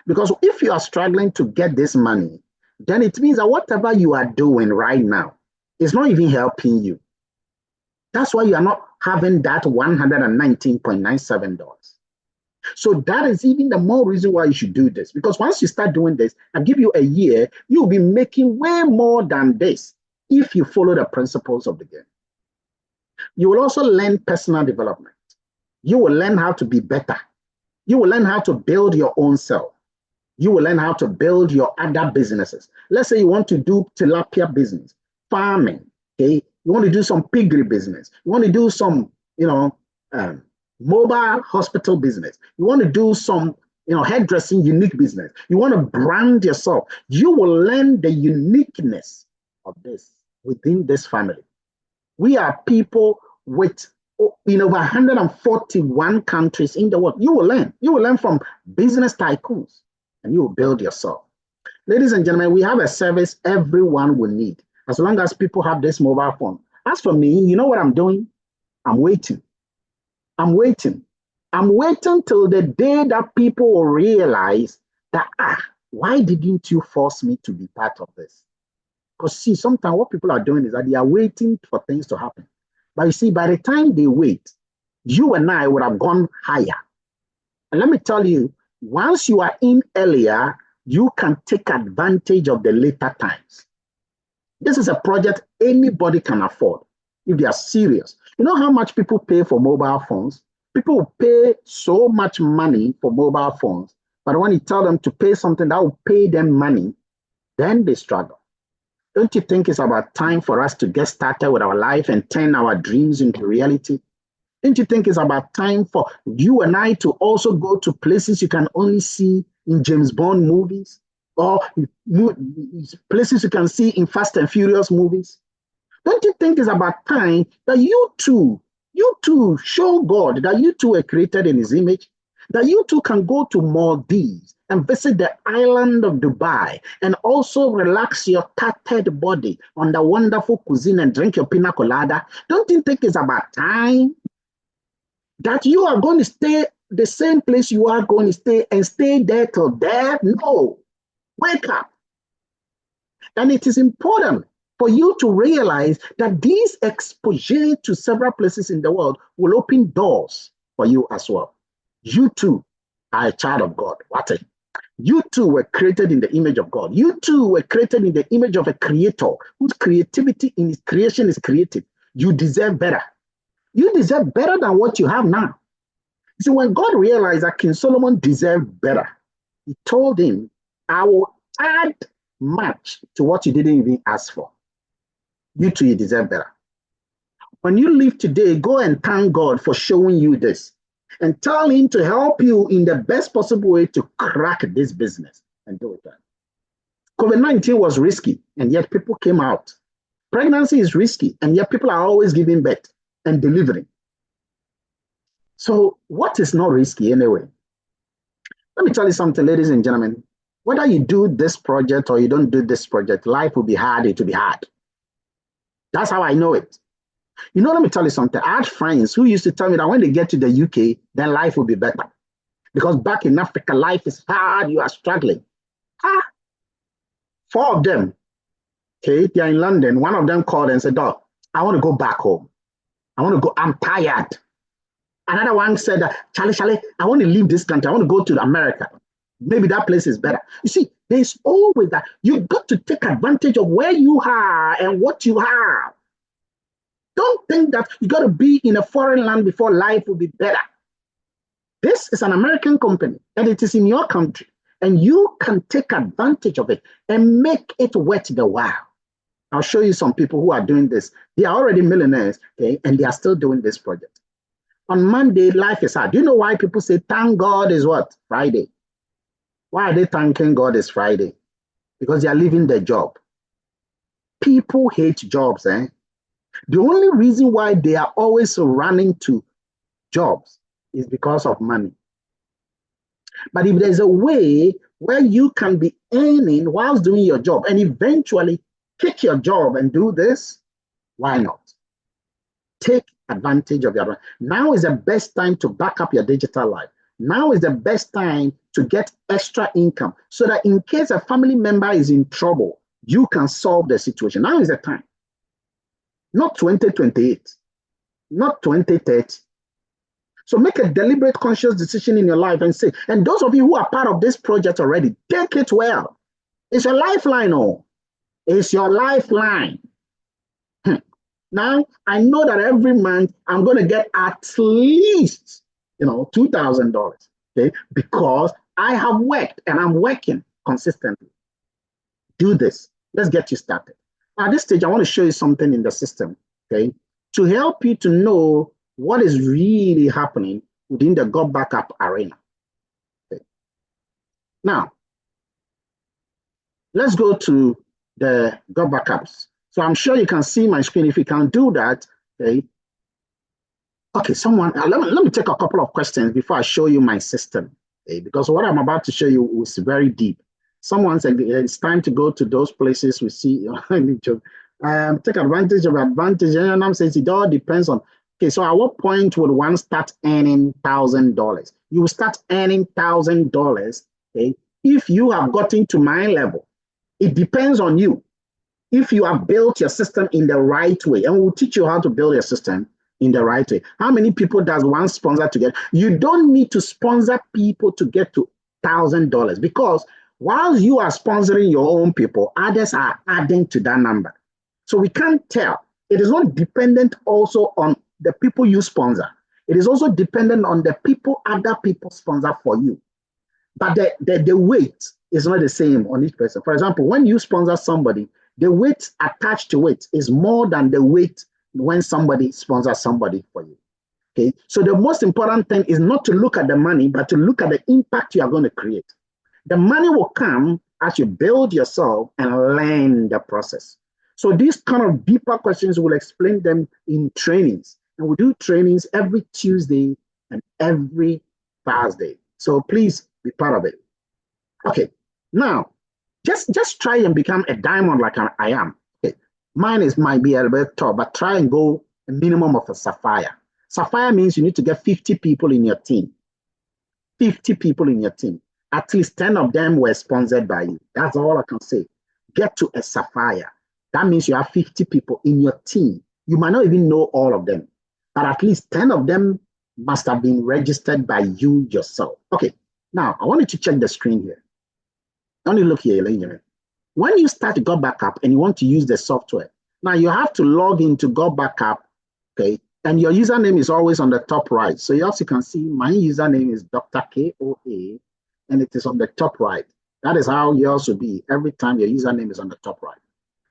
Because if you are struggling to get this money, then it means that whatever you are doing right now is not even helping you. That's why you are not having that $119.97. So that is even the more reason why you should do this. Because once you start doing this, I give you a year, you'll be making way more than this if you follow the principles of the game. You will also learn personal development. You will learn how to be better. You will learn how to build your own self. You will learn how to build your other businesses. Let's say you want to do tilapia business, farming, okay? You want to do some piggery business. You want to do some, mobile hospital business. You want to do some, hairdressing unique business. You want to brand yourself. You will learn the uniqueness of this within this family. We are people in over 141 countries in the world. You will learn. You will learn from business tycoons, and you will build yourself. Ladies and gentlemen, we have a service everyone will need, as long as people have this mobile phone. As for me, you know what I'm doing? I'm waiting. I'm waiting. I'm waiting till the day that people will realize that, why didn't you force me to be part of this? Because see, sometimes what people are doing is that they are waiting for things to happen. But you see, by the time they wait, you and I would have gone higher. And let me tell you, once you are in earlier, you can take advantage of the later times. This is a project anybody can afford if they are serious. You know how much people pay for mobile phones? People will pay so much money for mobile phones, but when you tell them to pay something that will pay them money, then they struggle. Don't you think it's about time for us to get started with our life and turn our dreams into reality? Don't you think it's about time for you and I to also go to places you can only see in James Bond movies, or places you can see in Fast and Furious movies? Don't you think it's about time that you too show God that you too are created in his image, that you too can go to Maldives and visit the island of Dubai and also relax your tattered body on the wonderful cuisine and drink your pina colada? Don't you think it's about time that you are going to stay the same place you are going to stay and stay there till death. No, wake up. And it is important for you to realize that these exposure to several places in the world will open doors for you as well. You too are a child of God. What? You too were created in the image of God. You too were created in the image of a creator whose creativity in his creation is creative. You deserve better. You deserve better than what you have now. See, when God realized that King Solomon deserved better, he told him, I will add much to what you didn't even ask for. You too, you deserve better. When you leave today, go and thank God for showing you this and tell him to help you in the best possible way to crack this business and do it. COVID-19 was risky, and yet people came out. Pregnancy is risky, and yet people are always giving birth and delivering. So what is not risky anyway? Let me tell you something, ladies and gentlemen. Whether you do this project or you don't do this project, life will be hard, it will be hard. That's how I know it. You know, let me tell you something. I had friends who used to tell me that when they get to the UK, then life will be better. Because back in Africa, life is hard, you are struggling. 4 of them, okay, they are in London. One of them called and said, "Doc, I want to go back home. I want to go, I'm tired." Another one said, Charlie, I want to leave this country. I want to go to America. Maybe that place is better. You see, there's always that. You've got to take advantage of where you are and what you have. Don't think that you got to be in a foreign land before life will be better. This is an American company, and it is in your country, and you can take advantage of it and make it worth the while. I'll show you some people who are doing this. They are already millionaires, okay, and they are still doing this project. On Monday, life is hard. Do you know why people say, thank God is what? Friday. Why are they thanking God is Friday? Because they are leaving their job. People hate jobs, eh? The only reason why they are always running to jobs is because of money. But if there's a way where you can be earning whilst doing your job and eventually kick your job and do this, why not? Take advantage of your life. Now is the best time to back up your digital life. Now is the best time to get extra income so that in case a family member is in trouble, you can solve the situation. Now is the time. Not 2028, not 2030. So make a deliberate, conscious decision in your life and say, and those of you who are part of this project already, take it well. It's your lifeline, oh. It's your lifeline. Now, I know that every month I'm going to get at least, $2,000, okay? Because I have worked and I'm working consistently. Do this. Let's get you started. At this stage, I want to show you something in the system, okay, to help you to know what is really happening within the GotBackUp arena. Okay. Now, let's go to the GotBackUps. So I'm sure you can see my screen. If you can do that, okay. Okay, someone, let me take a couple of questions before I show you my system, okay, because what I'm about to show you is very deep. Someone said it's time to go to those places we see. Take advantage of advantage. And I'm saying it all depends on. Okay, so at what point would one start earning $1,000? You will start earning $1,000, okay, if you have gotten to my level. It depends on you. If you have built your system in the right way, and we'll teach you how to build your system in the right way. How many people does one sponsor to get? You don't need to sponsor people to get to $1,000 because while you are sponsoring your own people, others are adding to that number. So we can't tell. It is not dependent also on the people you sponsor. It is also dependent on the people other people sponsor for you. But the weight is not the same on each person. For example, when you sponsor somebody, the weight attached to it is more than the weight when somebody sponsors somebody for you. Okay, so the most important thing is not to look at the money, but to look at the impact you are going to create. The money will come as you build yourself and learn the process. So these kind of deeper questions, we'll explain them in trainings. And we do trainings every Tuesday and every Thursday. So please be part of it. Okay, now, just try and become a diamond like I am. Okay. Mine might be a little bit tall, but try and go a minimum of a sapphire. Sapphire means you need to get 50 people in your team. 50 people in your team. At least 10 of them were sponsored by you. That's all I can say. Get to a sapphire. That means you have 50 people in your team. You might not even know all of them, but at least 10 of them must have been registered by you yourself. Okay, now I want you to check the screen here. Only look here, ladies and gentlemen. When you start GotBackUp and you want to use the software, now you have to log into GotBackUp, okay? And your username is always on the top right. So as you can see, my username is Dr. KOA, and it is on the top right. That is how yours will be every time your username is on the top right.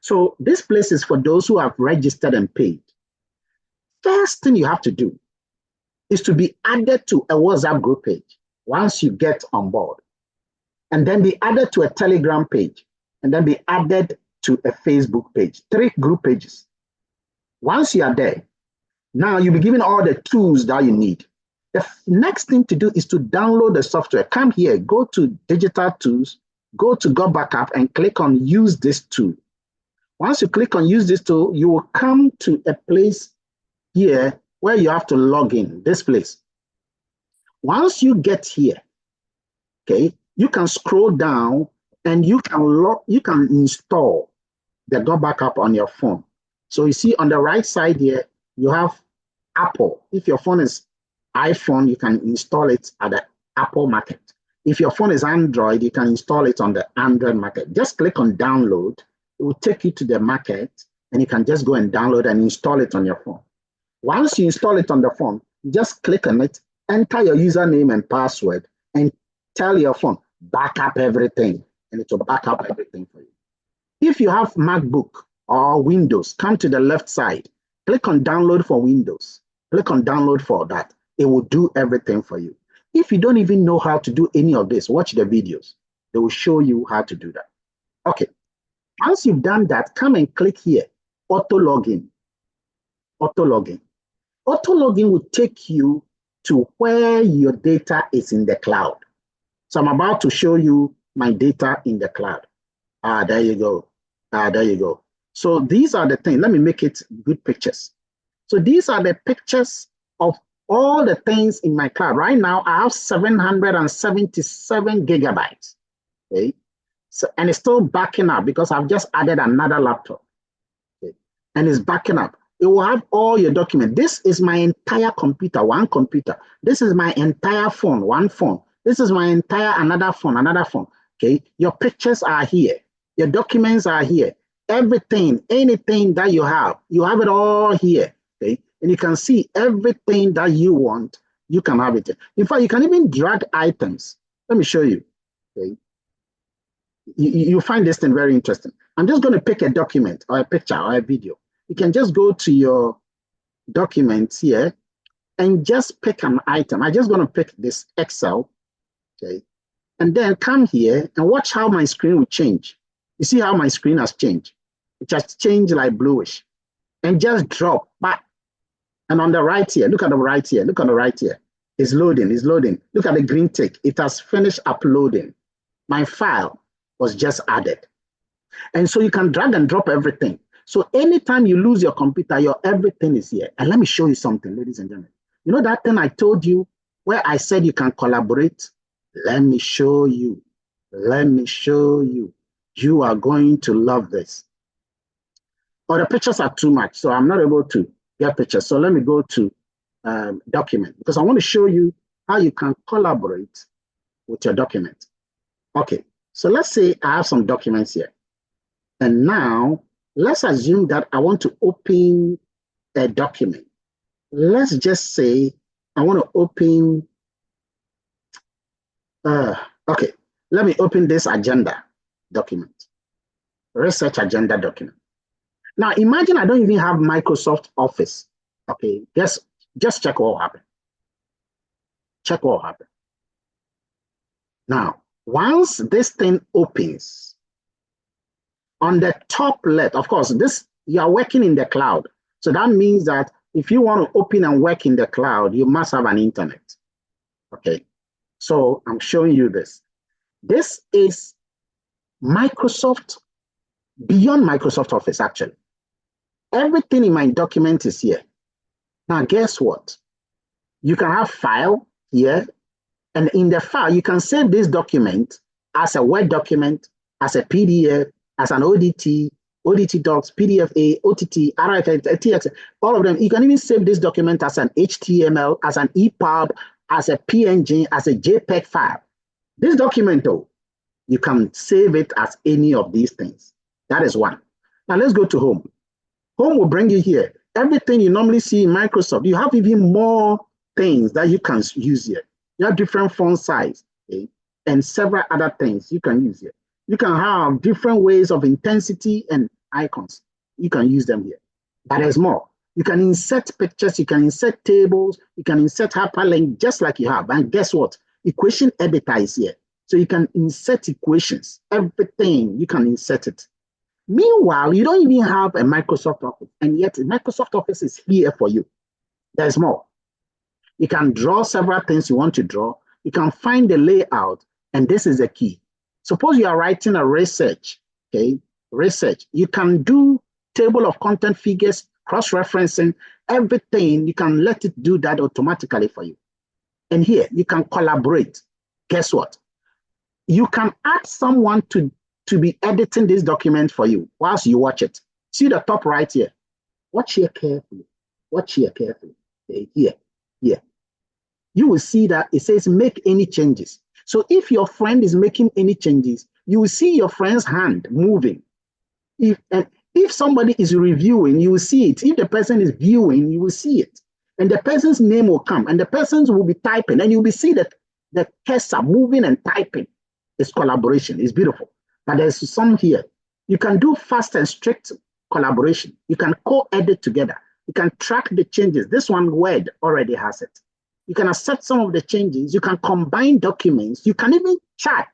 So this place is for those who have registered and paid. First thing you have to do is to be added to a WhatsApp group page once you get on board, and then be added to a Telegram page, and then be added to a Facebook page, 3 group pages. Once you are there, now you'll be given all the tools that you need. The next thing to do is to download the software. Come here, go to Digital Tools, go to GotBackUp and click on Use this tool. Once you click on Use this tool, you will come to a place here where you have to log in, this place. Once you get here, okay, you can scroll down and you can install the GotBackUp on your phone. So you see on the right side here, you have Apple. If your phone is iPhone, you can install it at the Apple market. If your phone is Android, you can install it on the Android market. Just click on download. It will take you to the market and you can just go and download and install it on your phone. Once you install it on the phone, just click on it, enter your username and password, and tell your phone, back up everything, and it will back up everything for you. If you have MacBook or Windows, come to the left side, click on download for Windows, click on download for that. It will do everything for you. If you don't even know how to do any of this, watch the videos. They will show you how to do that. Okay, once you've done that, come and click here, auto login. Auto login. Auto login will take you to where your data is in the cloud. So I'm about to show you my data in the cloud. There you go. There you go. So these are the things. Let me make it good pictures. So these are the pictures of all the things in my cloud. Right now, I have 777 gigabytes. Okay? So, and it's still backing up because I've just added another laptop. Okay? And it's backing up. It will have all your documents. This is my entire computer, one computer. This is my entire phone, one phone. This is my entire another phone, another phone. Okay, your pictures are here. Your documents are here. Everything, anything that you have it all here. Okay, and you can see everything that you want, you can have it. In fact, you can even drag items. Let me show you. Okay, you find this thing very interesting. I'm just going to pick a document or a picture or a video. You can just go to your documents here and just pick an item. I'm just going to pick this Excel, okay? And then come here and watch how my screen will change. You see how my screen has changed? It has changed like bluish. And just drop back. And on the right here, look at the right here, look at the right here. It's loading, it's loading. Look at the green tick. It has finished uploading. My file was just added. And so you can drag and drop everything. So anytime you lose your computer, your everything is here. And let me show you something, ladies and gentlemen. You know that thing I told you where I said you can collaborate? Let me show you. Let me show you. You are going to love this. Oh, the pictures are too much, so I'm not able to get pictures. So let me go to document because I want to show you how you can collaborate with your document. Okay, so let's say I have some documents here. And now, let's assume that I want to open a document. Let's just say I want to open, okay, let me open this agenda document, research agenda document. Now, imagine I don't even have Microsoft Office, okay? Just check what will happen. Check what will happen. Now, once this thing opens, on the top left, of course, you are working in the cloud. So that means that if you want to open and work in the cloud, you must have an internet. Okay. So I'm showing you this. This is Microsoft, beyond Microsoft Office, actually. Everything in my document is here. Now, guess what? You can have file here. And in the file, you can save this document as a Word document, as a PDF, as an ODT, ODT docs, PDFA, OTT, RFX, TX, all of them. You can even save this document as an HTML, as an EPUB, as a PNG, as a JPEG file. This document, though, you can save it as any of these things. That is one. Now let's go to Home. Home will bring you here. Everything you normally see in Microsoft, you have even more things that you can use here. You have different font size, okay, and several other things you can use here. You can have different ways of intensity and icons. You can use them here. But there's more. You can insert pictures, you can insert tables, you can insert hyperlink just like you have. And guess what? Equation editor is here. So you can insert equations, everything, you can insert it. Meanwhile, you don't even have a Microsoft Office, and yet Microsoft Office is here for you. There's more. You can draw several things you want to draw. You can find the layout, and this is the key. Suppose you are writing a research, okay? Research. You can do table of content figures, cross-referencing, everything. You can let it do that automatically for you. And here, you can collaborate. Guess what? You can add someone to be editing this document for you whilst you watch it. See the top right here. Watch here carefully. Watch here carefully. Okay, here. You will see that it says make any changes. So if your friend is making any changes, you will see your friend's hand moving. If somebody is reviewing, you will see it. If the person is viewing, you will see it. And the person's name will come, and the person will be typing, and you'll be see that the cursor moving and typing. It's collaboration. It's beautiful. But there's some here. You can do fast and strict collaboration. You can co-edit together. You can track the changes. This one, Word, already has it. You can accept some of the changes. You can combine documents. You can even chat.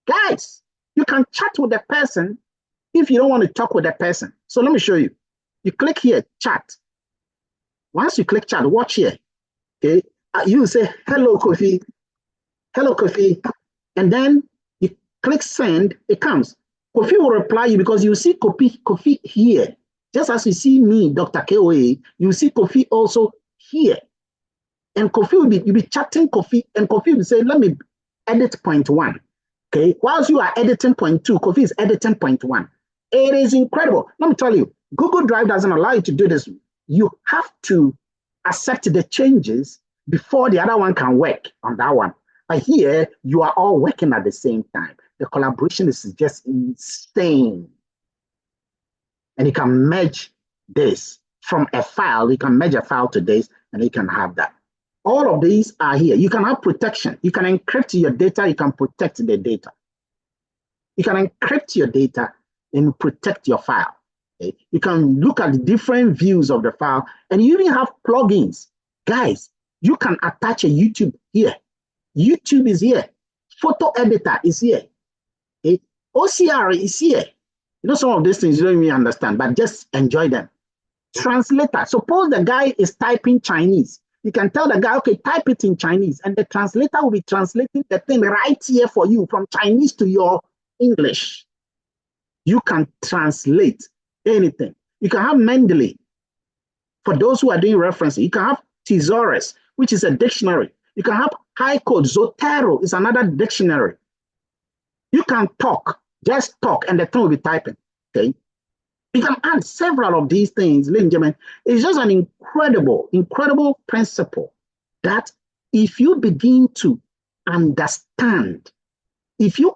Guys, you can chat with the person if you don't want to talk with the person. So let me show you. You click here, chat. Once you click chat, watch here. Okay, you say, hello, Kofi. Hello, Kofi. And then you click send, it comes. Kofi will reply you because you see Kofi here. Just as you see me, Dr. KOA, you see Kofi also here. And Kofi will be, you'll be chatting Kofi, and Kofi will say, let me edit point 1. Okay, whilst you are editing point 2, Kofi is editing point 1. It is incredible. Let me tell you, Google Drive doesn't allow you to do this. You have to accept the changes before the other one can work on that one. But here, you are all working at the same time. The collaboration is just insane. And you can merge this from a file. You can merge a file to this, and you can have that. All of these are here. You can have protection. You can encrypt your data. You can protect the data. You can encrypt your data and protect your file. Okay? You can look at different views of the file, and you even have plugins. Guys, you can attach a YouTube here. YouTube is here. Photo editor is here. Okay? OCR is here. You know, some of these things you don't even understand, but just enjoy them. Translator. Suppose the guy is typing Chinese. You can tell the guy, okay, type it in Chinese, and the translator will be translating the thing right here for you from Chinese to your English. You can translate anything. You can have Mendeley for those who are doing referencing. You can have Thesaurus, which is a dictionary. You can have High Code. Zotero is another dictionary. You can talk, just talk, and the thing will be typing. Okay. You can add several of these things, ladies and gentlemen. It's just an incredible principle that if you begin to understand, if you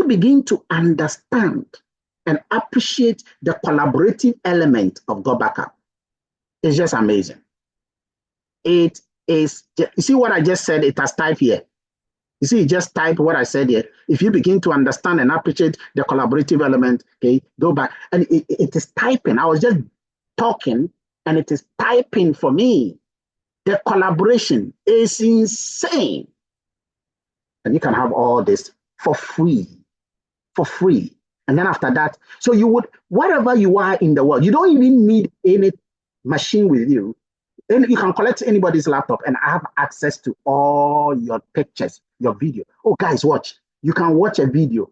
begin to understand and appreciate the collaborative element of GotBackUp, it's just amazing. It is, you see what I just said, it has typed here. You see, just type what I said here. If you begin to understand and appreciate the collaborative element, okay, go back. And it is typing. I was just talking, and it is typing for me. The collaboration is insane. And you can have all this for free. And then after that, so you would, wherever you are in the world, you don't even need any machine with you. And you can collect anybody's laptop and have access to all your pictures, your video. Oh, guys, watch. You can watch a video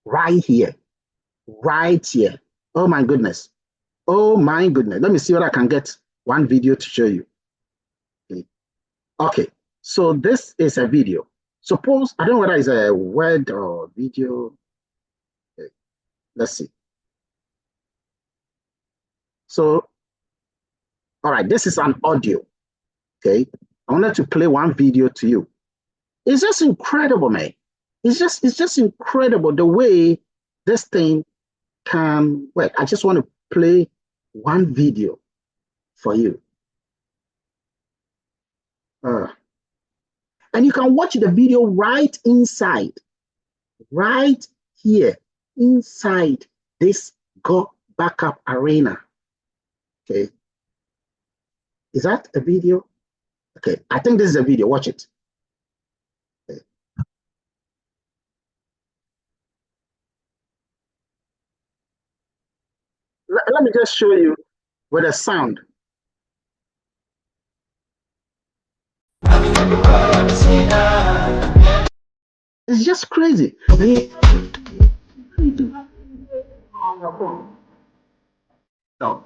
right here. Oh, my goodness. Let me see what I can get one video to show you. Okay. Okay, so this is a video. Suppose, I don't know whether it's a word or video. Okay, let's see. So, all right, this is an audio. Okay, I wanted to play one video to you. It's just incredible, man. It's just incredible the way this thing can work. I just want to play one video for you. Uh, and you can watch the video right here inside this Go Backup Arena. Okay. Is that a video? Okay. I think this is a video. Watch it. Okay. Let me just show you with a sound. It's just crazy. No.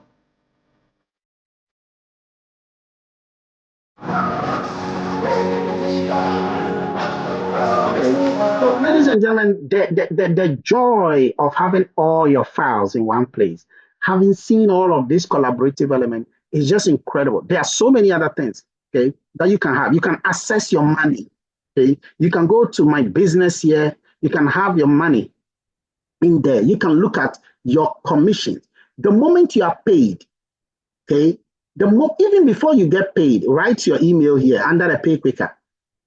So, ladies and gentlemen, the joy of having all your files in one place, having seen all of this collaborative element is just incredible. There are so many other things, okay, that you can have. You can access your money, okay. You can go to my business here. You can have your money in there. You can look at your commissions. The moment you are paid, okay, even before you get paid, write your email here under the pay quicker.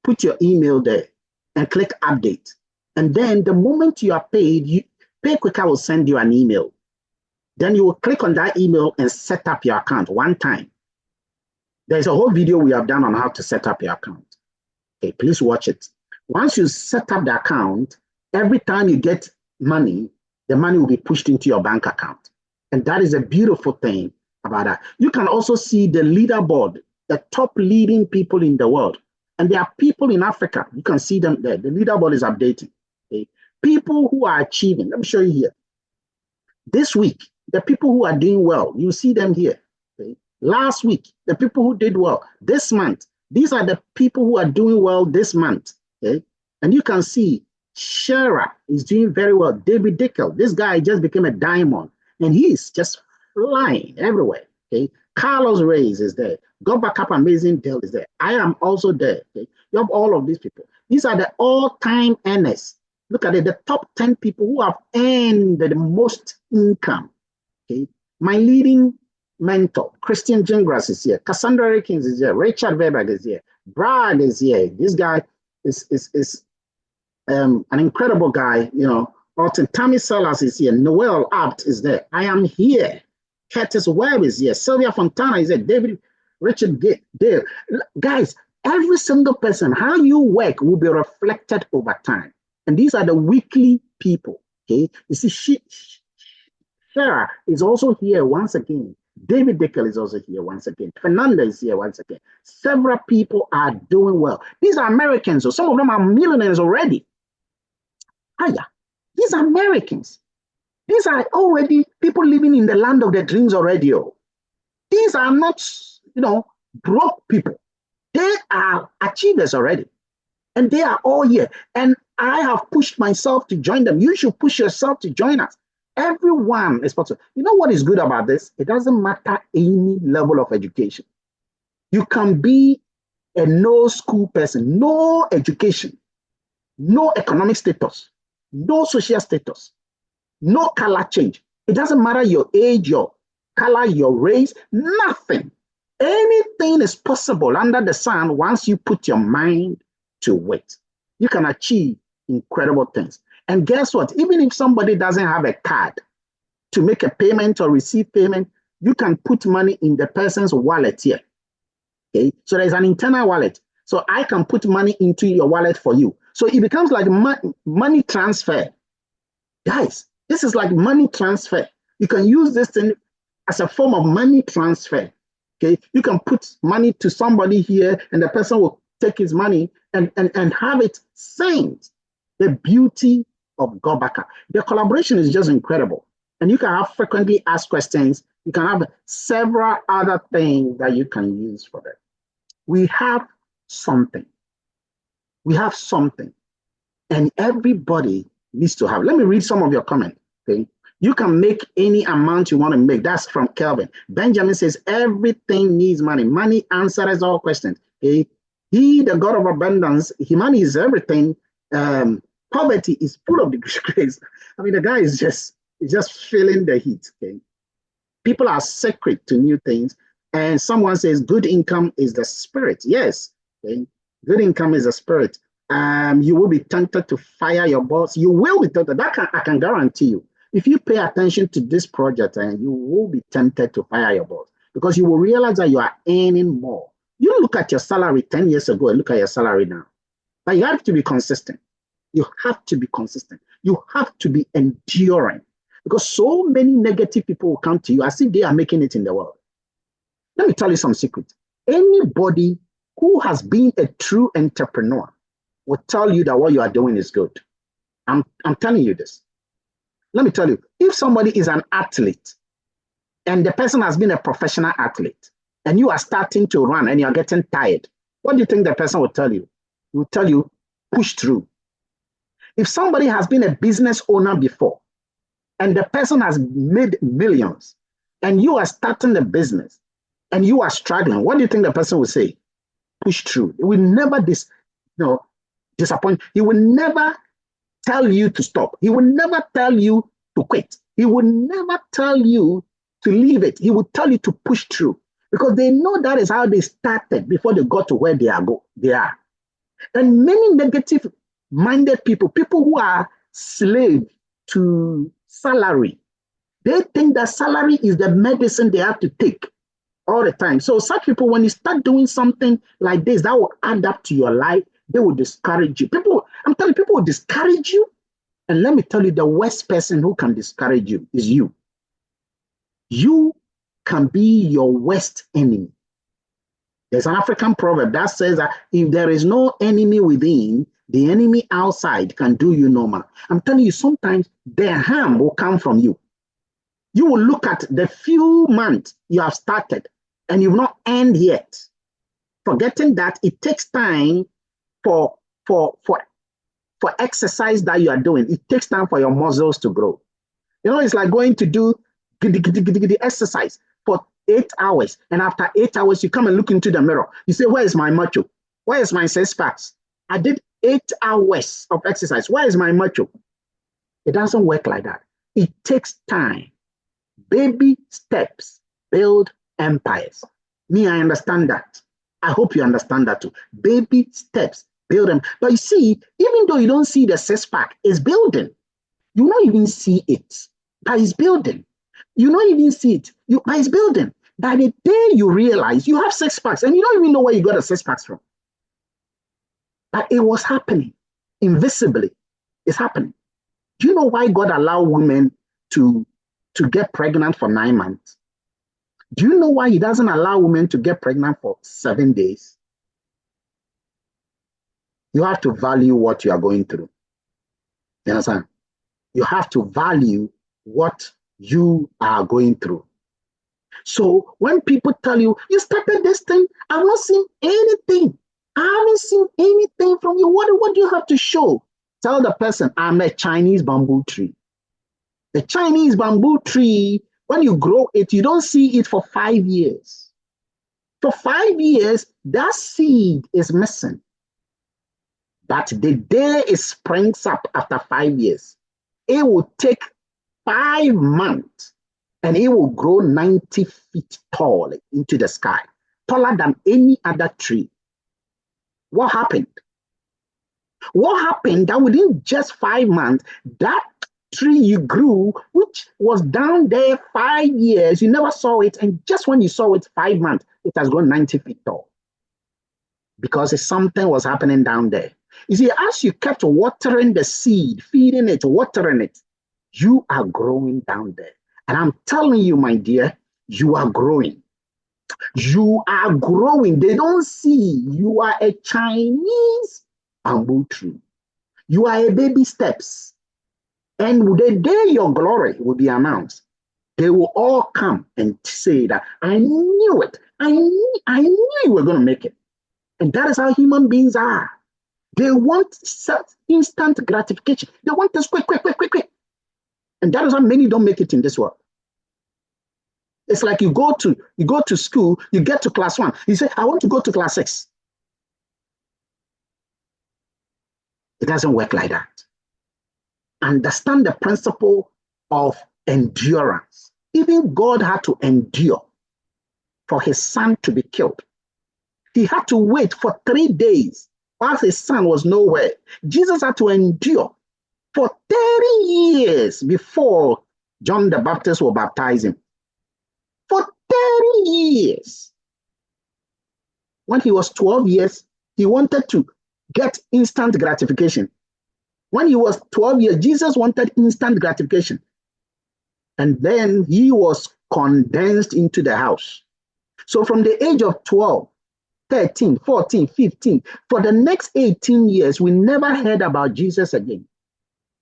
Put your email there and click update. And then the moment you are paid, Pay Quicker will send you an email. Then you will click on that email and set up your account one time. There's a whole video we have done on how to set up your account. Okay, please watch it. Once you set up the account, every time you get money, the money will be pushed into your bank account. And that is a beautiful thing about that. You can also see the leaderboard, the top leading people in the world. And there are people in Africa. You can see them there. The leaderboard is updating. Okay? People who are achieving. Let me show you here. This week, the people who are doing well, you see them here. Okay? Last week, the people who did well. This month, these are the people who are doing well this month. Okay? And you can see Shara is doing very well. David Dickel, this guy just became a diamond. And he's just flying everywhere. Okay? Carlos Reyes is there. GotBackUp Amazing Deal is there. I am also there. Okay? You have all of these people. These are the all-time earners. Look at it, the top 10 people who have earned the most income. Okay? My leading mentor, Christian Gingras is here. Cassandra Rickens is here. Richard Weber is here. Brad is here. This guy is an incredible guy, you know. Alton Tammy Sellers is here. Noel Abt is there. I am here. Curtis Webb is here. Sylvia Fontana is here. David Richard Dale. Guys, every single person, how you work will be reflected over time. And these are the weekly people. Okay. You see, Sarah is also here once again. David Dickel is also here once again. Fernanda is here once again. Several people are doing well. These are Americans, so some of them are millionaires already. Yeah. These are Americans. These are already people living in the land of their dreams already. These are not, broke people. They are achievers already. And they are all here. And I have pushed myself to join them. You should push yourself to join us. Everyone is possible. You know what is good about this? It doesn't matter any level of education. You can be a no school person, no education, no economic status, no social status, no color change. It doesn't matter your age, your color, your race, nothing. Anything is possible under the sun once you put your mind to it. You can achieve incredible things. And guess what? Even if somebody doesn't have a card to make a payment or receive payment, you can put money in the person's wallet here. Okay, so there's an internal wallet. So I can put money into your wallet for you. So it becomes like money transfer. Guys, this is like money transfer. You can use this thing as a form of money transfer. Okay, you can put money to somebody here and the person will take his money and have it sent. The beauty of GotBackUp. The collaboration is just incredible. And you can have frequently asked questions. You can have several other things that you can use for that. We have something. We have something. And everybody needs to have. Let me read some of your comments. Okay. You can make any amount you want to make. That's from Kelvin. Benjamin says, everything needs money. Money answers all questions. Okay. He, the God of abundance, money is everything. Poverty is full of the grace. I mean, the guy is just feeling the heat. Okay. People are sacred to new things. And someone says, good income is the spirit. Yes. Okay. Good income is the spirit. You will be tempted to fire your boss. You will be tempted. I can guarantee you. If you pay attention to this project, you will be tempted to fire your boss because you will realize that you are earning more. You look at your salary 10 years ago and look at your salary now. But you have to be consistent. You have to be consistent. You have to be enduring because so many negative people will come to you as if they are making it in the world. Let me tell you some secret. Anybody who has been a true entrepreneur will tell you that what you are doing is good. I'm telling you this. Let me tell you, if somebody is an athlete and the person has been a professional athlete and you are starting to run and you're getting tired, what do you think the person will tell you? He will tell you, push through. If somebody has been a business owner before and the person has made millions and you are starting the business and you are struggling, what do you think the person will say? Push through. It will never disappoint. He will never tell you to stop. He will never tell you to quit. He will never tell you to leave it. He will tell you to push through because they know that is how they started before they got to where they are. And many negative-minded people who are slave to salary, they think that salary is the medicine they have to take all the time. So such people, when you start doing something like this, that will add up to your life, they will discourage you. I'm telling you, people will discourage you. And let me tell you, the worst person who can discourage you is you. You can be your worst enemy. There's an African proverb that says that if there is no enemy within, the enemy outside can do you no harm. I'm telling you, sometimes the harm will come from you. You will look at the few months you have started and you've not earned yet, forgetting that it takes time for exercise that you are doing. It takes time for your muscles to grow. It's like going to do exercise for 8 hours. And after 8 hours, you come and look into the mirror. You say, where is my macho? Where is my six packs? I did 8 hours of exercise. Where is my macho? It doesn't work like that. It takes time. Baby steps build empires. Me, I understand that. I hope you understand that too. Baby steps build them. But you see, even though you don't see the six-pack, it's building. You don't even see it, but it's building. You don't even see it, but it's building. By the day you realize you have six packs and you don't even know where you got the six packs from. But it was happening invisibly. It's happening. Do you know why God allowed women to get pregnant for 9 months? Do you know why he doesn't allow women to get pregnant for 7 days? You have to value what you are going through. You understand? You have to value what you are going through. So when people tell you, you started this thing, I've not seen anything. I haven't seen anything from you. What do you have to show? Tell the person, I'm a Chinese bamboo tree. The Chinese bamboo tree, when you grow it, you don't see it for 5 years. For 5 years, that seed is missing. But the day it springs up after 5 years, it will take 5 months and it will grow 90 feet tall into the sky, taller than any other tree. What happened? What happened that within just 5 months, that tree you grew, which was down there 5 years, you never saw it, and just when you saw it 5 months, it has grown 90 feet tall. Because something was happening down there. You see, as you kept watering the seed, feeding it, watering it, you are growing down there. And I'm telling you, my dear, you are growing. You are growing. They don't see you are a Chinese bamboo tree. You are a baby steps. And the day your glory will be announced, they will all come and say that I knew it. I knew you were going to make it. And that is how human beings are. They want instant gratification. They want this quick, quick, quick, quick, quick. And that is how many don't make it in this world. It's like you go to school, you get to class 1, you say, I want to go to class 6. It doesn't work like that. Understand the principle of endurance. Even God had to endure for his son to be killed. He had to wait for 3 days while his son was nowhere. Jesus had to endure for 30 years before John the Baptist will baptize him. For 30 years. When he was 12 years, he wanted to get instant gratification. When he was 12 years, Jesus wanted instant gratification. And then he was condensed into the house. So from the age of 12, 13, 14, 15, for the next 18 years, we never heard about Jesus again.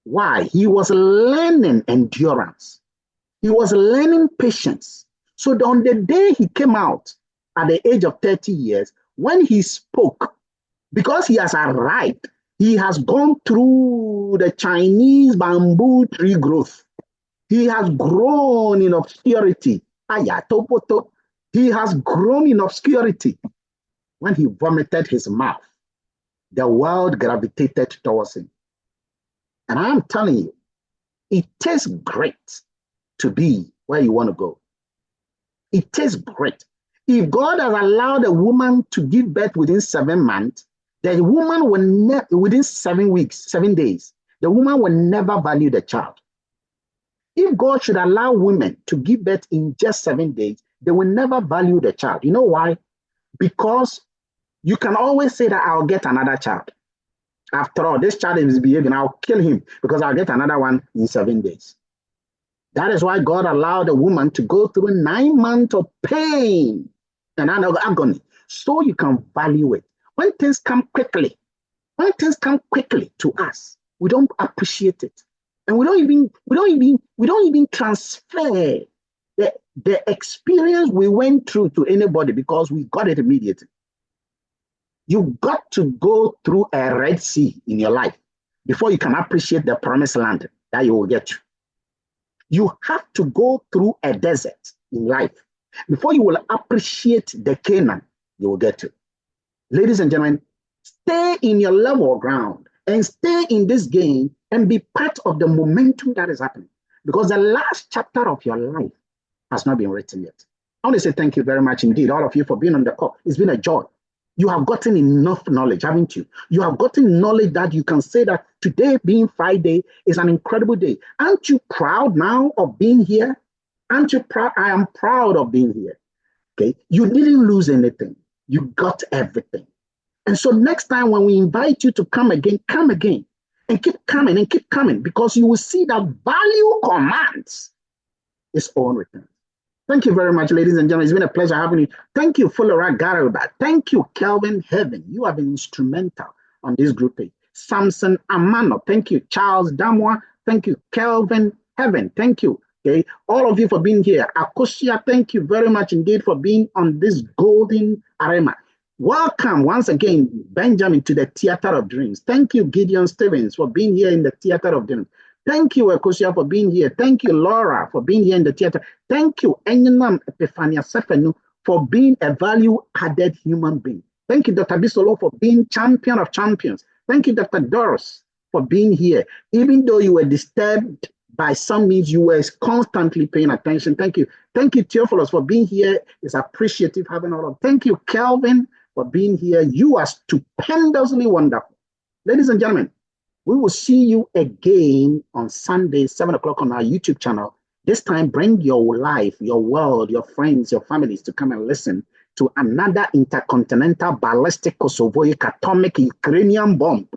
Why? He was learning endurance. He was learning patience. So on the day he came out at the age of 30 years, when he spoke, because he has arrived, he has gone through the Chinese bamboo tree growth. He has grown in obscurity. He has grown in obscurity. When he vomited his mouth, the world gravitated towards him. And I am telling you, it tastes great to be where you want to go. It tastes great. If God has allowed a woman to give birth within 7 months, the woman will never, within 7 weeks, 7 days, the woman will never value the child. If God should allow women to give birth in just 7 days, they will never value the child. You know why? Because you can always say that I'll get another child. After all, this child is misbehaving, I'll kill him because I'll get another one in 7 days. That is why God allowed a woman to go through 9 months of pain and agony, so you can value it. When things come quickly to us, we don't appreciate it. And we don't even transfer the experience we went through to anybody because we got it immediately. You got to go through a Red Sea in your life before you can appreciate the promised land that you will get to. You have to go through a desert in life before you will appreciate the Canaan you will get to. Ladies and gentlemen, stay in your level ground and stay in this game and be part of the momentum that is happening, because the last chapter of your life has not been written yet. I want to say thank you very much indeed, all of you, for being on the call. It's been a joy. You have gotten enough knowledge, haven't you? You have gotten knowledge that you can say that today being Friday is an incredible day. Aren't you proud now of being here? Aren't you proud? I am proud of being here. Okay, you didn't lose anything. You got everything. And so next time when we invite you to come again and keep coming, because you will see that value commands its own return. Thank you very much, ladies and gentlemen. It's been a pleasure having you. Thank you, Fulora Gariba. Thank you, Kelvin Heaven. You have been instrumental on this group page. Samson Amano. Thank you, Charles Damwa. Thank you, Kelvin Heaven. Thank you. Okay, all of you for being here. Akosia, thank you very much indeed for being on this golden arena. Welcome once again, Benjamin, to the Theater of Dreams. Thank you, Gideon Stevens, for being here in the Theater of Dreams. Thank you, Akosia, for being here. Thank you, Laura, for being here in the theater. Thank you, Enyenam Epifania Sefenu, for being a value-added human being. Thank you, Dr. Bisolo, for being champion of champions. Thank you, Dr. Doris, for being here. Even though you were disturbed by some means, you were constantly paying attention. Thank you. Thank you, Theophilus, for being here. It's appreciative having all of. Thank you, Kelvin, for being here. You are stupendously wonderful. Ladies and gentlemen, we will see you again on Sunday, 7 o'clock on our YouTube channel. This time, bring your life, your world, your friends, your families to come and listen to another intercontinental ballistic Kosovoic atomic Ukrainian bomb.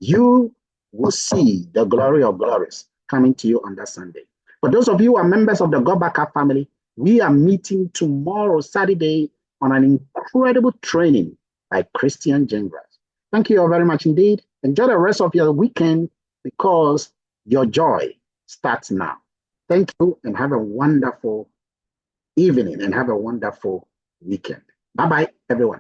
You will see the glory of glories coming to you on that Sunday. For those of you who are members of the GotBackUp family, we are meeting tomorrow, Saturday, on an incredible training by Christian Gengras. Thank you all very much indeed. Enjoy the rest of your weekend, because your joy starts now. Thank you, and have a wonderful evening and have a wonderful weekend. Bye-bye, everyone.